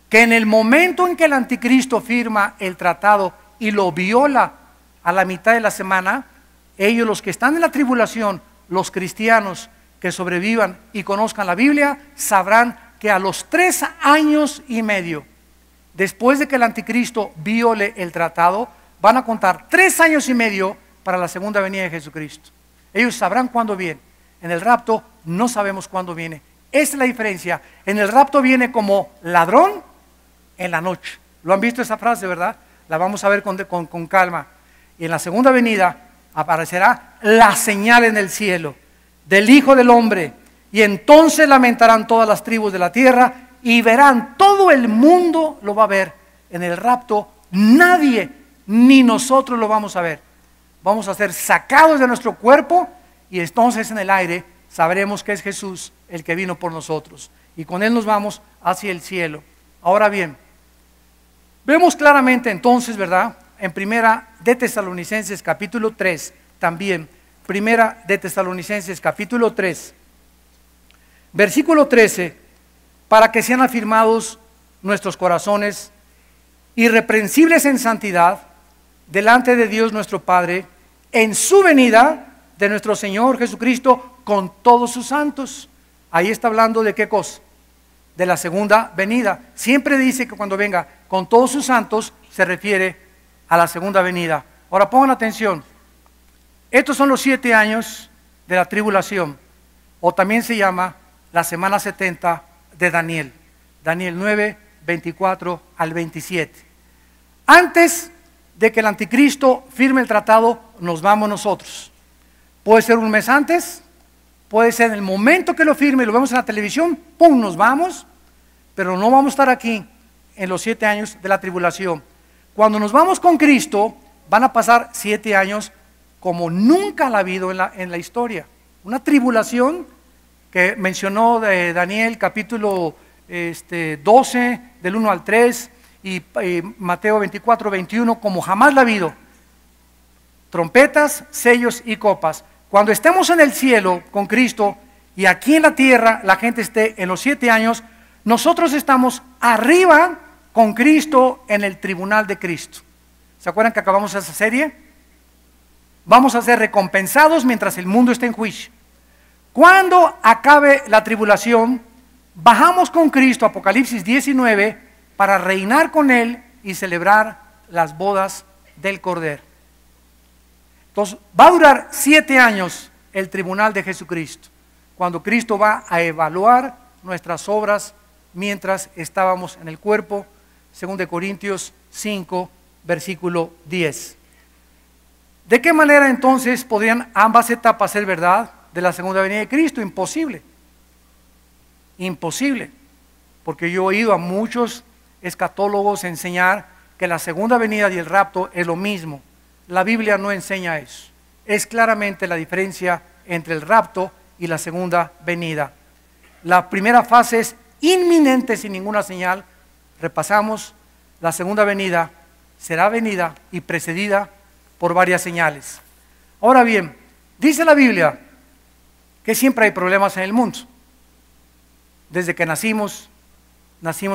que en el momento en que el anticristo firma el tratado y lo viola a la mitad de la semana, ellos, los que están en la tribulación, los cristianos que sobrevivan y conozcan la Biblia, sabrán que a los 3 años y medio después de que el anticristo viole el tratado, van a contar 3 años y medio para la segunda venida de Jesucristo. Ellos sabrán cuándo viene. En el rapto no sabemos cuándo viene. Esa es la diferencia. En el rapto viene como ladrón en la noche. ¿Lo han visto esa frase, verdad? La vamos a ver con calma. Y en la segunda venida aparecerá la señal en el cielo del Hijo del Hombre. Y entonces lamentarán todas las tribus de la tierra y verán, todo el mundo lo va a ver. En el rapto nadie, ni nosotros lo vamos a ver. Vamos a ser sacados de nuestro cuerpo y entonces en el aire sabremos que es Jesús el que vino por nosotros. Y con Él nos vamos hacia el cielo. Ahora bien, vemos claramente entonces, ¿verdad? En Primera de Tesalonicenses capítulo 3, también, Primera de Tesalonicenses capítulo 3, versículo 13, para que sean afirmados nuestros corazones irreprensibles en santidad delante de Dios nuestro Padre, en su venida de nuestro Señor Jesucristo con todos sus santos. Ahí está hablando de qué cosa, de la segunda venida. Siempre dice que cuando venga con todos sus santos se refiere a la segunda venida. Ahora pongan atención, estos son los 7 años de la tribulación, o también se llama la semana 70 de Daniel. Daniel 9, 24 al 27. Antes de que el anticristo firme el tratado, nos vamos nosotros. Puede ser un mes antes, puede ser en el momento que lo firme, lo vemos en la televisión, ¡pum!, nos vamos, pero no vamos a estar aquí en los 7 años de la tribulación. Cuando nos vamos con Cristo, van a pasar 7 años como nunca la ha habido en la historia. Una tribulación que mencionó de Daniel capítulo 12, del 1 al 3, y Mateo 24, 21, como jamás la ha habido. Trompetas, sellos y copas. Cuando estemos en el cielo con Cristo y aquí en la tierra la gente esté en los 7 años, nosotros estamos arriba con Cristo en el tribunal de Cristo. ¿Se acuerdan que acabamos esa serie? Vamos a ser recompensados mientras el mundo esté en juicio. Cuando acabe la tribulación, bajamos con Cristo, Apocalipsis 19, para reinar con Él y celebrar las bodas del Cordero. Entonces, va a durar 7 años el tribunal de Jesucristo, cuando Cristo va a evaluar nuestras obras mientras estábamos en el cuerpo, según de Corintios 5, versículo 10. ¿De qué manera entonces podrían ambas etapas ser verdad de la segunda venida de Cristo? Imposible. Imposible. Porque yo he oído a muchos escatólogos enseñar que la segunda venida y el rapto es lo mismo. La Biblia no enseña eso. Es claramente la diferencia entre el rapto y la segunda venida. La primera fase es inminente sin ninguna señal. Repasamos. La segunda venida será venida y precedida por varias señales. Ahora bien, dice la Biblia que siempre hay problemas en el mundo. Desde que nacimos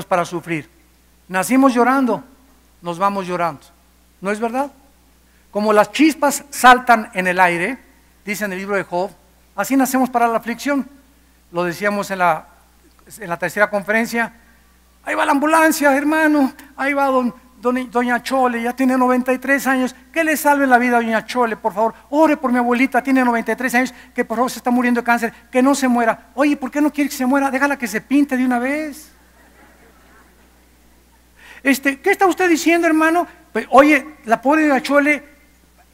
para sufrir. Nacimos llorando, nos vamos llorando. ¿No es verdad? Como las chispas saltan en el aire, dice en el libro de Job, así nacemos para la aflicción. Lo decíamos en la tercera conferencia. Ahí va la ambulancia, hermano. Ahí va doña Chole, ya tiene 93 años. Que le salve la vida a doña Chole, por favor. Ore por mi abuelita, tiene 93 años, que por favor se está muriendo de cáncer, que no se muera. Oye, ¿por qué no quiere que se muera? Déjala que se pinte de una vez. ¿Qué está usted diciendo, hermano? Pues, oye, la pobre doña Chole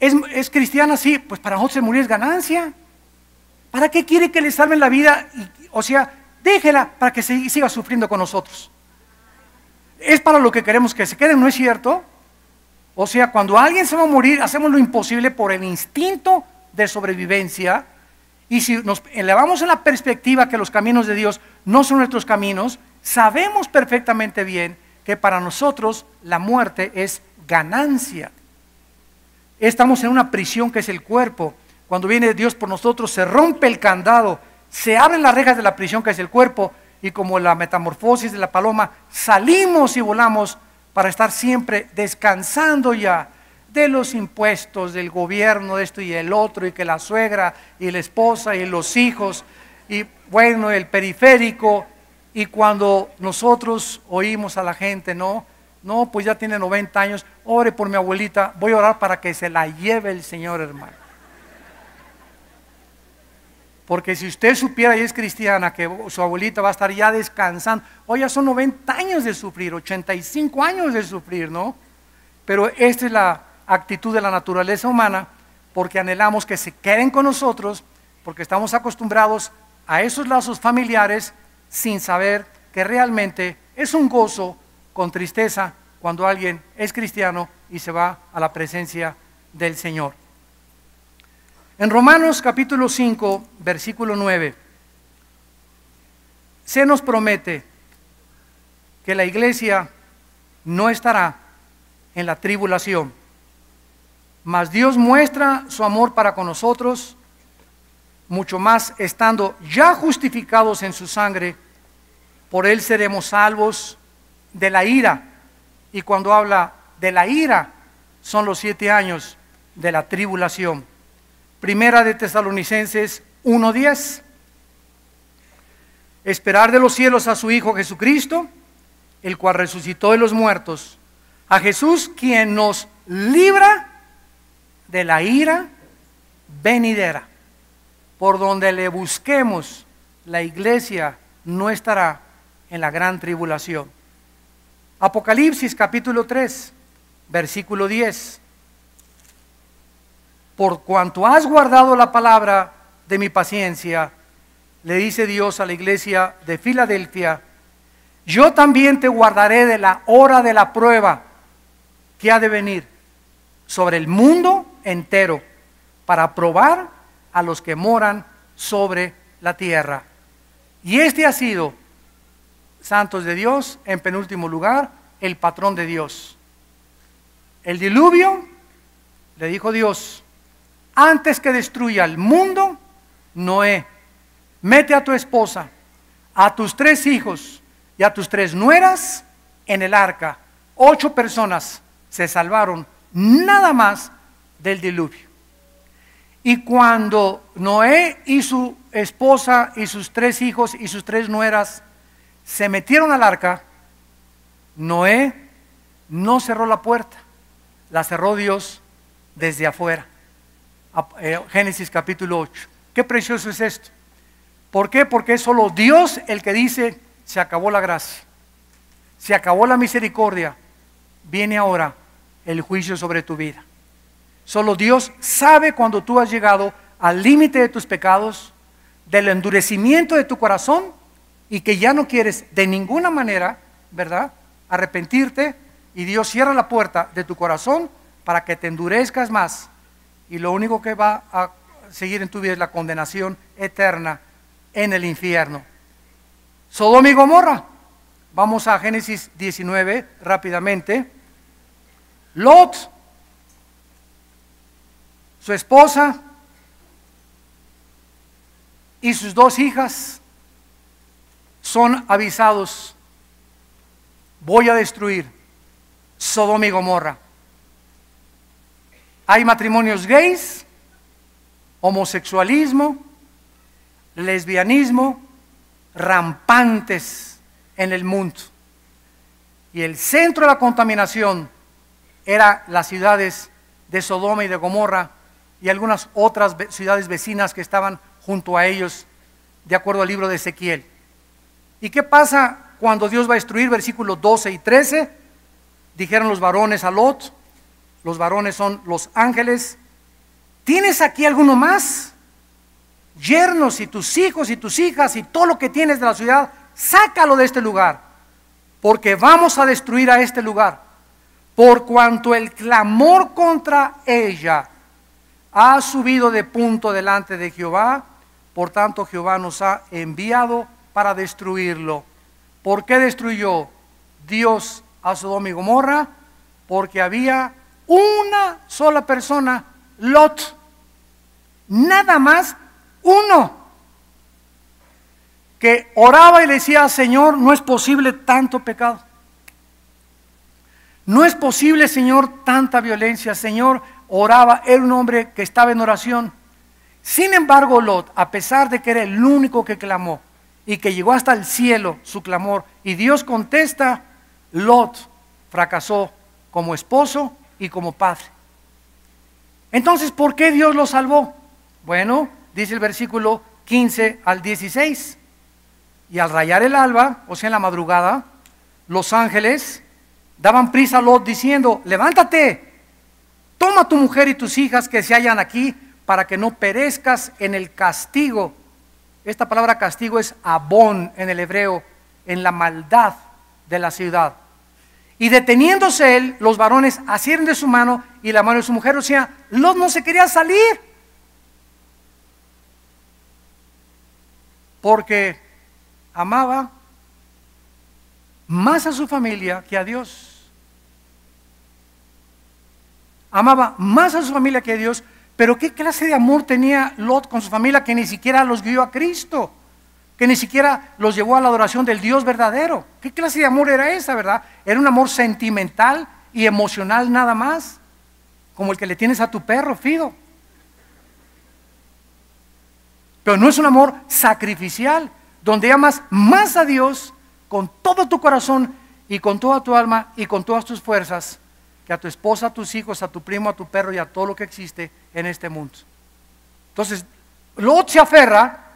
es cristiana, sí, pues para nosotros se morir es ganancia. ¿Para qué quiere que le salven la vida? O sea, déjela para que siga sufriendo con nosotros. Es para lo que queremos que se queden, ¿no es cierto? O sea, cuando alguien se va a morir, hacemos lo imposible por el instinto de sobrevivencia. Y si nos elevamos en la perspectiva que los caminos de Dios no son nuestros caminos, sabemos perfectamente bien que para nosotros la muerte es ganancia. Estamos en una prisión que es el cuerpo. Cuando viene Dios por nosotros, se rompe el candado, se abren las rejas de la prisión que es el cuerpo, y como la metamorfosis de la paloma, salimos y volamos para estar siempre descansando ya de los impuestos del gobierno, de esto y el otro, y que la suegra y la esposa y los hijos, y bueno, el periférico. Y cuando nosotros oímos a la gente, no, pues ya tiene 90 años, ore por mi abuelita, voy a orar para que se la lleve el Señor, hermano. Porque si usted supiera y es cristiana que su abuelita va a estar ya descansando, hoy ya son 90 años de sufrir, 85 años de sufrir, ¿no? Pero esta es la actitud de la naturaleza humana, porque anhelamos que se queden con nosotros, porque estamos acostumbrados a esos lazos familiares sin saber que realmente es un gozo con tristeza cuando alguien es cristiano y se va a la presencia del Señor. En Romanos capítulo 5, versículo 9, se nos promete que la iglesia no estará en la tribulación, mas Dios muestra su amor para con nosotros, mucho más estando ya justificados en su sangre, por él seremos salvos de la ira. Y cuando habla de la ira, son los 7 años de la tribulación. Primera de Tesalonicenses 1:10. Esperar de los cielos a su Hijo Jesucristo, el cual resucitó de los muertos, a Jesús quien nos libra de la ira venidera. Por donde le busquemos, la iglesia no estará en la gran tribulación. Apocalipsis capítulo 3, versículo 10. Por cuanto has guardado la palabra de mi paciencia, le dice Dios a la iglesia de Filadelfia, yo también te guardaré de la hora de la prueba que ha de venir sobre el mundo entero, para probar a los que moran sobre la tierra. Y este ha sido, santos de Dios, en penúltimo lugar, el patrón de Dios. El diluvio, le dijo Dios, antes que destruya el mundo, Noé, mete a tu esposa, a tus 3 hijos y a tus 3 nueras en el arca. 8 personas se salvaron nada más del diluvio. Y cuando Noé y su esposa y sus 3 hijos y sus 3 nueras se metieron al arca, Noé no cerró la puerta, la cerró Dios desde afuera. Génesis capítulo 8. Qué precioso es esto. ¿Por qué? Porque es solo Dios el que dice, se acabó la gracia, se acabó la misericordia, viene ahora el juicio sobre tu vida. Solo Dios sabe cuando tú has llegado al límite de tus pecados, del endurecimiento de tu corazón, y que ya no quieres de ninguna manera, ¿verdad?, arrepentirte, y Dios cierra la puerta de tu corazón para que te endurezcas más, y lo único que va a seguir en tu vida es la condenación eterna en el infierno. Sodoma y Gomorra. Vamos a Génesis 19 rápidamente. Lot, su esposa y sus 2 hijas son avisados: voy a destruir Sodoma y Gomorra. Hay matrimonios gays, homosexualismo, lesbianismo rampantes en el mundo. Y el centro de la contaminación era las ciudades de Sodoma y de Gomorra y algunas otras ciudades vecinas que estaban junto a ellos, de acuerdo al libro de Ezequiel. ¿Y qué pasa cuando Dios va a destruir? Versículos 12 y 13. Dijeron los varones a Lot, los varones son los ángeles: ¿tienes aquí alguno más? Yernos y tus hijos y tus hijas y todo lo que tienes de la ciudad, sácalo de este lugar, porque vamos a destruir a este lugar, por cuanto el clamor contra ella ha subido de punto delante de Jehová. Por tanto Jehová nos ha enviado para destruirlo. ¿Por qué destruyó Dios a Sodoma y Gomorra? Porque había una sola persona, Lot, nada más uno, que oraba y le decía: Señor, no es posible tanto pecado, no es posible, Señor, tanta violencia. Señor, oraba, era un hombre que estaba en oración. Sin embargo, Lot, a pesar de que era el único que clamó y que llegó hasta el cielo su clamor y Dios contesta, Lot fracasó como esposo y como padre. Entonces, ¿por qué Dios lo salvó? Bueno, dice el versículo 15 al 16: y al rayar el alba, o sea en la madrugada, los ángeles daban prisa a Lot diciendo: levántate, toma a tu mujer y tus hijas que se hallan aquí, para que no perezcas en el castigo. Esta palabra castigo es abón en el hebreo, en la maldad de la ciudad. Y deteniéndose él, los varones asieron de su mano y la mano de su mujer. O sea, Lot no se quería salir, porque amaba más a su familia que a Dios. Amaba más a su familia que a Dios. Pero ¿qué clase de amor tenía Lot con su familia, que ni siquiera los guió a Cristo? Que ni siquiera los llevó a la adoración del Dios verdadero. ¿Qué clase de amor era esa, verdad? Era un amor sentimental y emocional nada más, como el que le tienes a tu perro, Fido. Pero no es un amor sacrificial, donde amas más a Dios con todo tu corazón y con toda tu alma y con todas tus fuerzas, que a tu esposa, a tus hijos, a tu primo, a tu perro y a todo lo que existe en este mundo. Entonces, Lot se aferra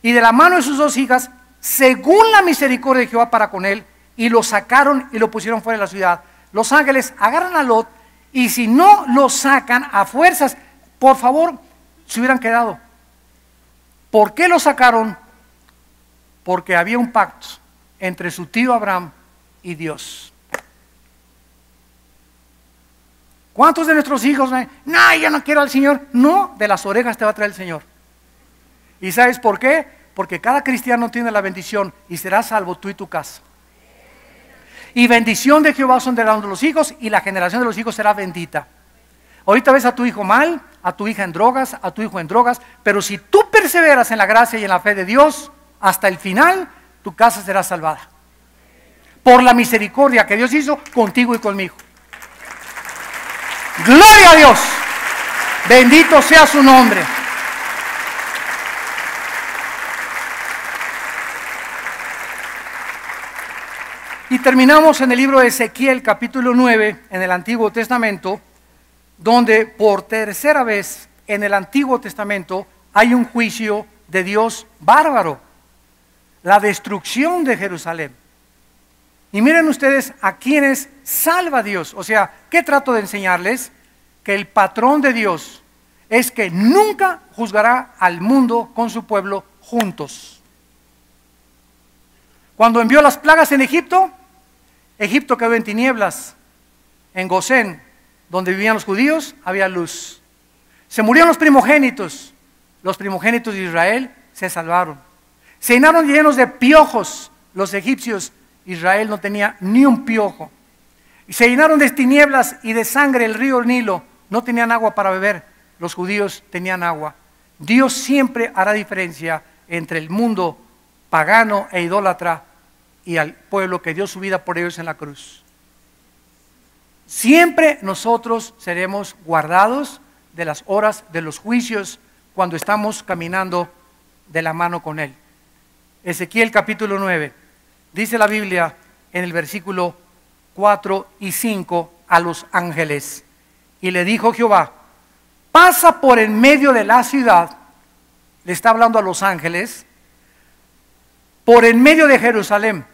y de la mano de sus 2 hijas, según la misericordia de Jehová para con él, y lo sacaron y lo pusieron fuera de la ciudad. Los ángeles agarran a Lot, y si no lo sacan a fuerzas, por favor, se hubieran quedado. ¿Por qué lo sacaron? Porque había un pacto entre su tío Abraham y Dios. ¿Cuántos de nuestros hijos ven? No, yo no quiero al Señor. No, de las orejas te va a traer el Señor. ¿Y sabes por qué? Porque cada cristiano tiene la bendición y será salvo tú y tu casa. Y bendición de Jehová son de los hijos, y la generación de los hijos será bendita. Ahorita ves a tu hijo mal, a tu hija en drogas, a tu hijo en drogas, pero si tú perseveras en la gracia y en la fe de Dios hasta el final, tu casa será salvada. Por la misericordia que Dios hizo contigo y conmigo. Gloria a Dios, bendito sea su nombre. Y terminamos en el libro de Ezequiel, capítulo 9, en el Antiguo Testamento, donde por tercera vez en el Antiguo Testamento hay un juicio de Dios bárbaro, la destrucción de Jerusalén. Y miren ustedes a quienes salva Dios. O sea, ¿qué trato de enseñarles? Que el patrón de Dios es que nunca juzgará al mundo con su pueblo juntos. Cuando envió las plagas en Egipto, Egipto quedó en tinieblas, en Gosén, Donde vivían los judíos había luz. Se murieron los primogénitos de Israel se salvaron. Se llenaron llenos de piojos los egipcios, Israel no tenía ni un piojo. Y se llenaron de tinieblas y de sangre el río Nilo, no tenían agua para beber, los judíos tenían agua. Dios siempre hará diferencia entre el mundo pagano e idólatra y al pueblo que dio su vida por ellos en la cruz. Siempre nosotros seremos guardados de las horas de los juicios cuando estamos caminando de la mano con Él. Ezequiel capítulo 9, dice la Biblia en el versículo 4 y 5 a los ángeles. Y le dijo Jehová, pasa por en medio de la ciudad, le está hablando a los ángeles, por en medio de Jerusalén,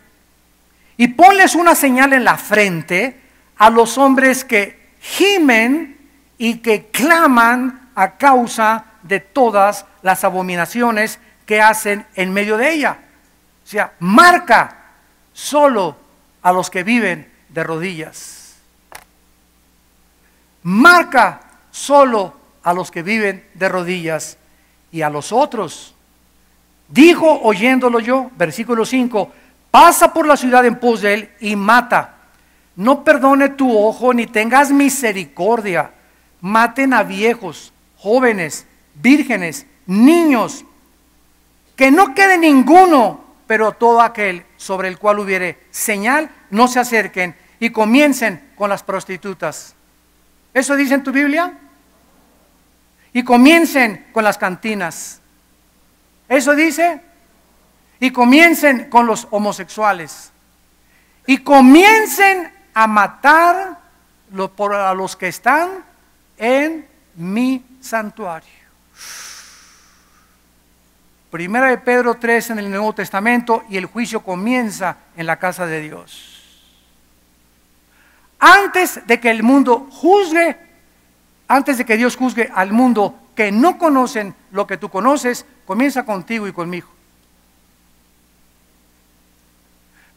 y ponles una señal en la frente a los hombres que gimen y que claman a causa de todas las abominaciones que hacen en medio de ella. O sea, marca solo a los que viven de rodillas. Marca solo a los que viven de rodillas, y a los otros. Dijo oyéndolo yo, versículo 5, pasa por la ciudad en pos de él y mata. No perdone tu ojo ni tengas misericordia. Maten a viejos, jóvenes, vírgenes, niños, que no quede ninguno, pero todo aquel sobre el cual hubiere señal, no se acerquen y comiencen con las prostitutas. ¿Eso dice en tu Biblia? Y comiencen con las cantinas. ¿Eso dice? Y comiencen con los homosexuales. Y comiencen a matar a los que están en mi santuario. Primera de Pedro 3 en el Nuevo Testamento, y el juicio comienza en la casa de Dios. Antes de que el mundo juzgue, antes de que Dios juzgue al mundo que no conocen lo que tú conoces, comienza contigo y conmigo.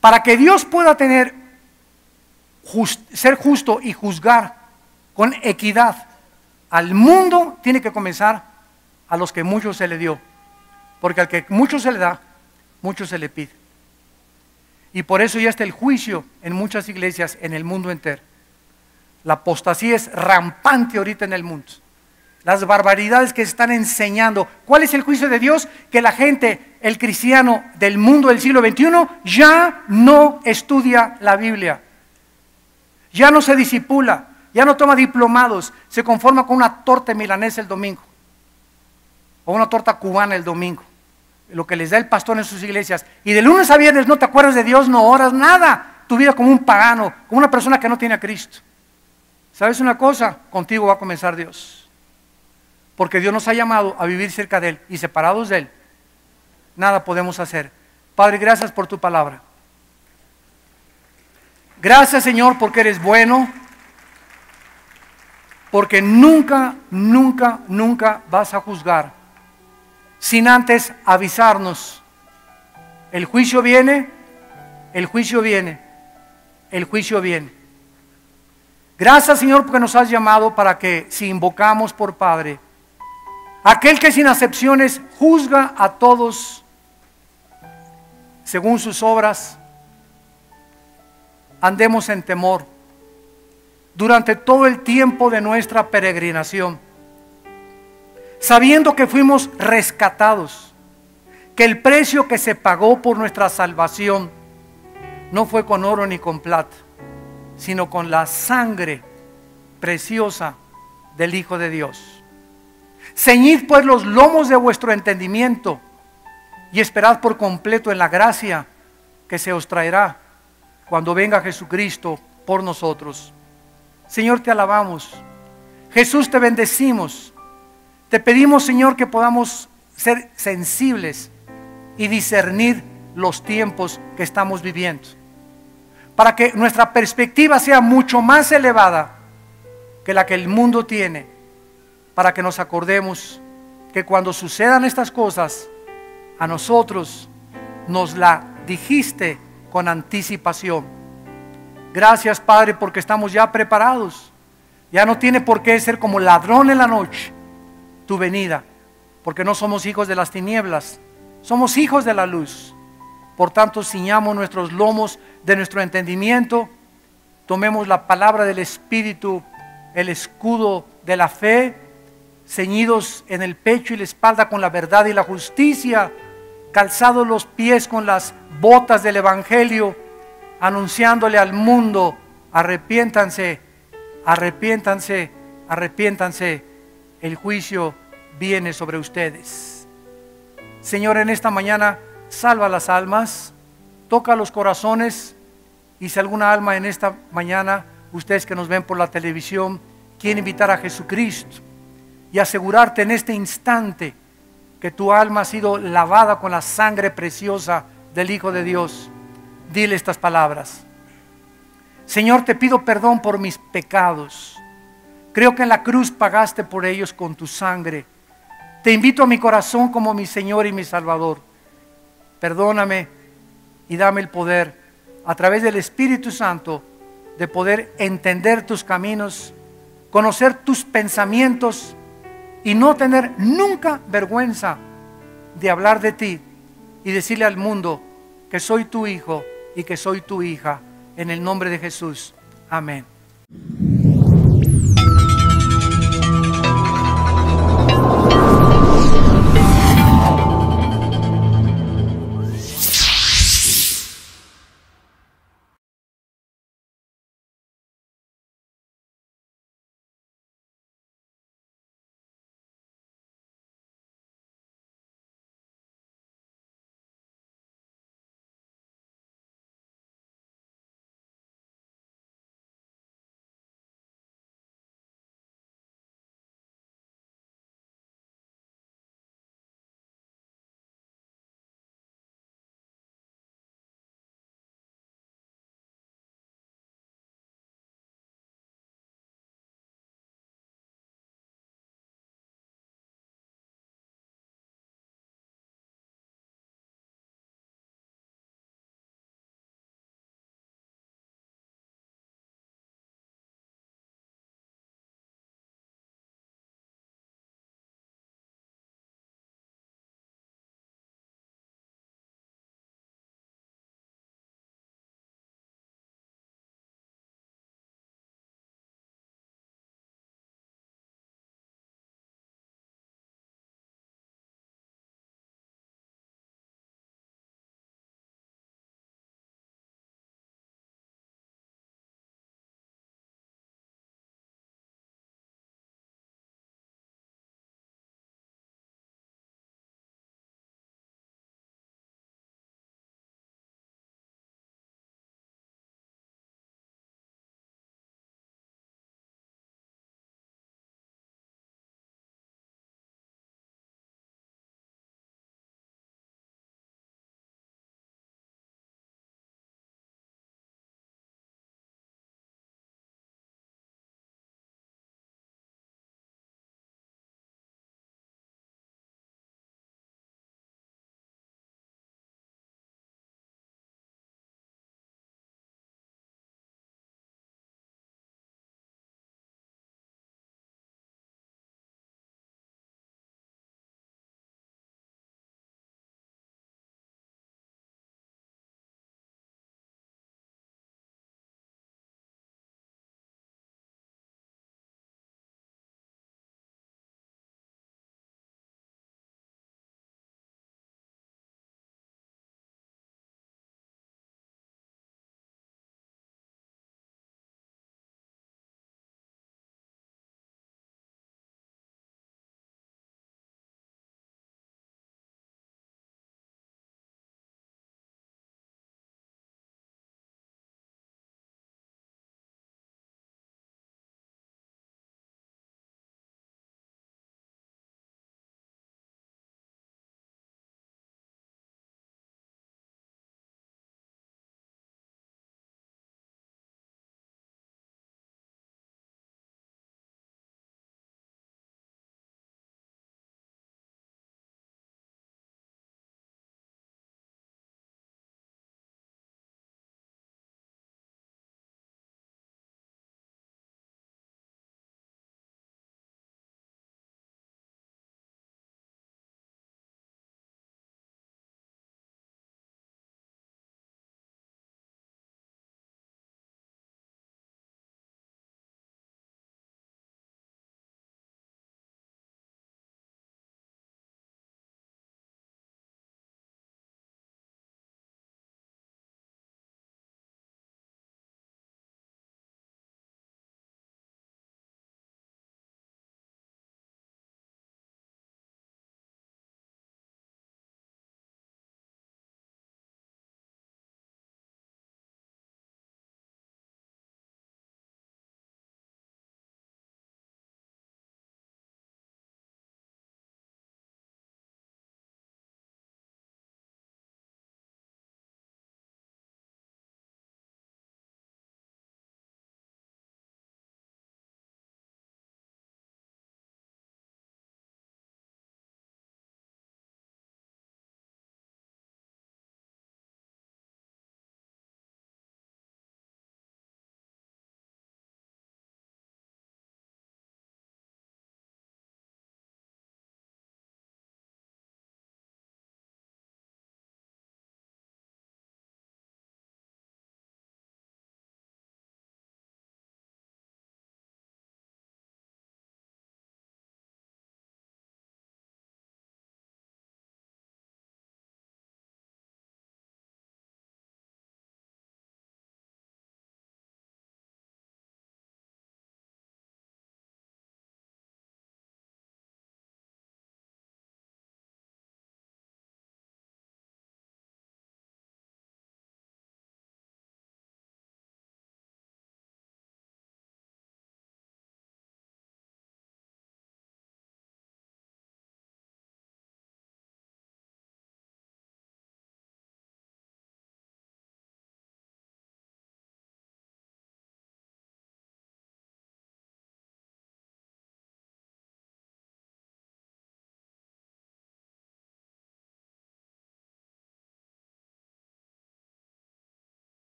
Para que Dios pueda ser justo y juzgar con equidad al mundo, tiene que comenzar a los que mucho se le dio. Porque al que mucho se le da, mucho se le pide. Y por eso ya está el juicio en muchas iglesias en el mundo entero. La apostasía es rampante ahorita en el mundo. Las barbaridades que se están enseñando. ¿Cuál es el juicio de Dios? Que la gente, el cristiano del mundo del siglo XXI, ya no estudia la Biblia. Ya no se discipula, ya no toma diplomados, se conforma con una torta milanesa el domingo. O una torta cubana el domingo. Lo que les da el pastor en sus iglesias. Y de lunes a viernes no te acuerdas de Dios, no oras nada. Tu vida como un pagano, como una persona que no tiene a Cristo. ¿Sabes una cosa? Contigo va a comenzar Dios. Porque Dios nos ha llamado a vivir cerca de Él, y separados de Él, nada podemos hacer. Padre, gracias por tu palabra. Gracias, Señor, porque eres bueno. Porque nunca, nunca, nunca vas a juzgar sin antes avisarnos. El juicio viene, el juicio viene, el juicio viene. Gracias, Señor, porque nos has llamado para que, si invocamos por Padre, aquel que sin acepciones juzga a todos según sus obras, andemos en temor durante todo el tiempo de nuestra peregrinación, sabiendo que fuimos rescatados, que el precio que se pagó por nuestra salvación no fue con oro ni con plata, sino con la sangre preciosa del Hijo de Dios. Ceñid pues los lomos de vuestro entendimiento y esperad por completo en la gracia que se os traerá cuando venga Jesucristo por nosotros. Señor, te alabamos. Jesús, te bendecimos. Te pedimos, Señor, que podamos ser sensibles y discernir los tiempos que estamos viviendo, para que nuestra perspectiva sea mucho más elevada que la que el mundo tiene, para que nos acordemos que cuando sucedan estas cosas, a nosotros nos la dijiste con anticipación. Gracias, Padre, porque estamos ya preparados. Ya no tiene por qué ser como ladrón en la noche tu venida, porque no somos hijos de las tinieblas, somos hijos de la luz. Por tanto, ciñamos nuestros lomos de nuestro entendimiento, tomemos la palabra del Espíritu, el escudo de la fe, ceñidos en el pecho y la espalda con la verdad y la justicia, calzados los pies con las botas del Evangelio, anunciándole al mundo: arrepiéntanse, arrepiéntanse, arrepiéntanse, el juicio viene sobre ustedes. Señor, en esta mañana salva las almas, toca los corazones, y si alguna alma en esta mañana, ustedes que nos ven por la televisión, quieren invitar a Jesucristo y asegurarte en este instante que tu alma ha sido lavada con la sangre preciosa del Hijo de Dios, dile estas palabras: Señor, te pido perdón por mis pecados. Creo que en la cruz pagaste por ellos con tu sangre. Te invito a mi corazón como mi Señor y mi Salvador. Perdóname y dame el poder, a través del Espíritu Santo, de poder entender tus caminos, conocer tus pensamientos y no tener nunca vergüenza de hablar de ti y decirle al mundo que soy tu hijo y que soy tu hija. En el nombre de Jesús. Amén.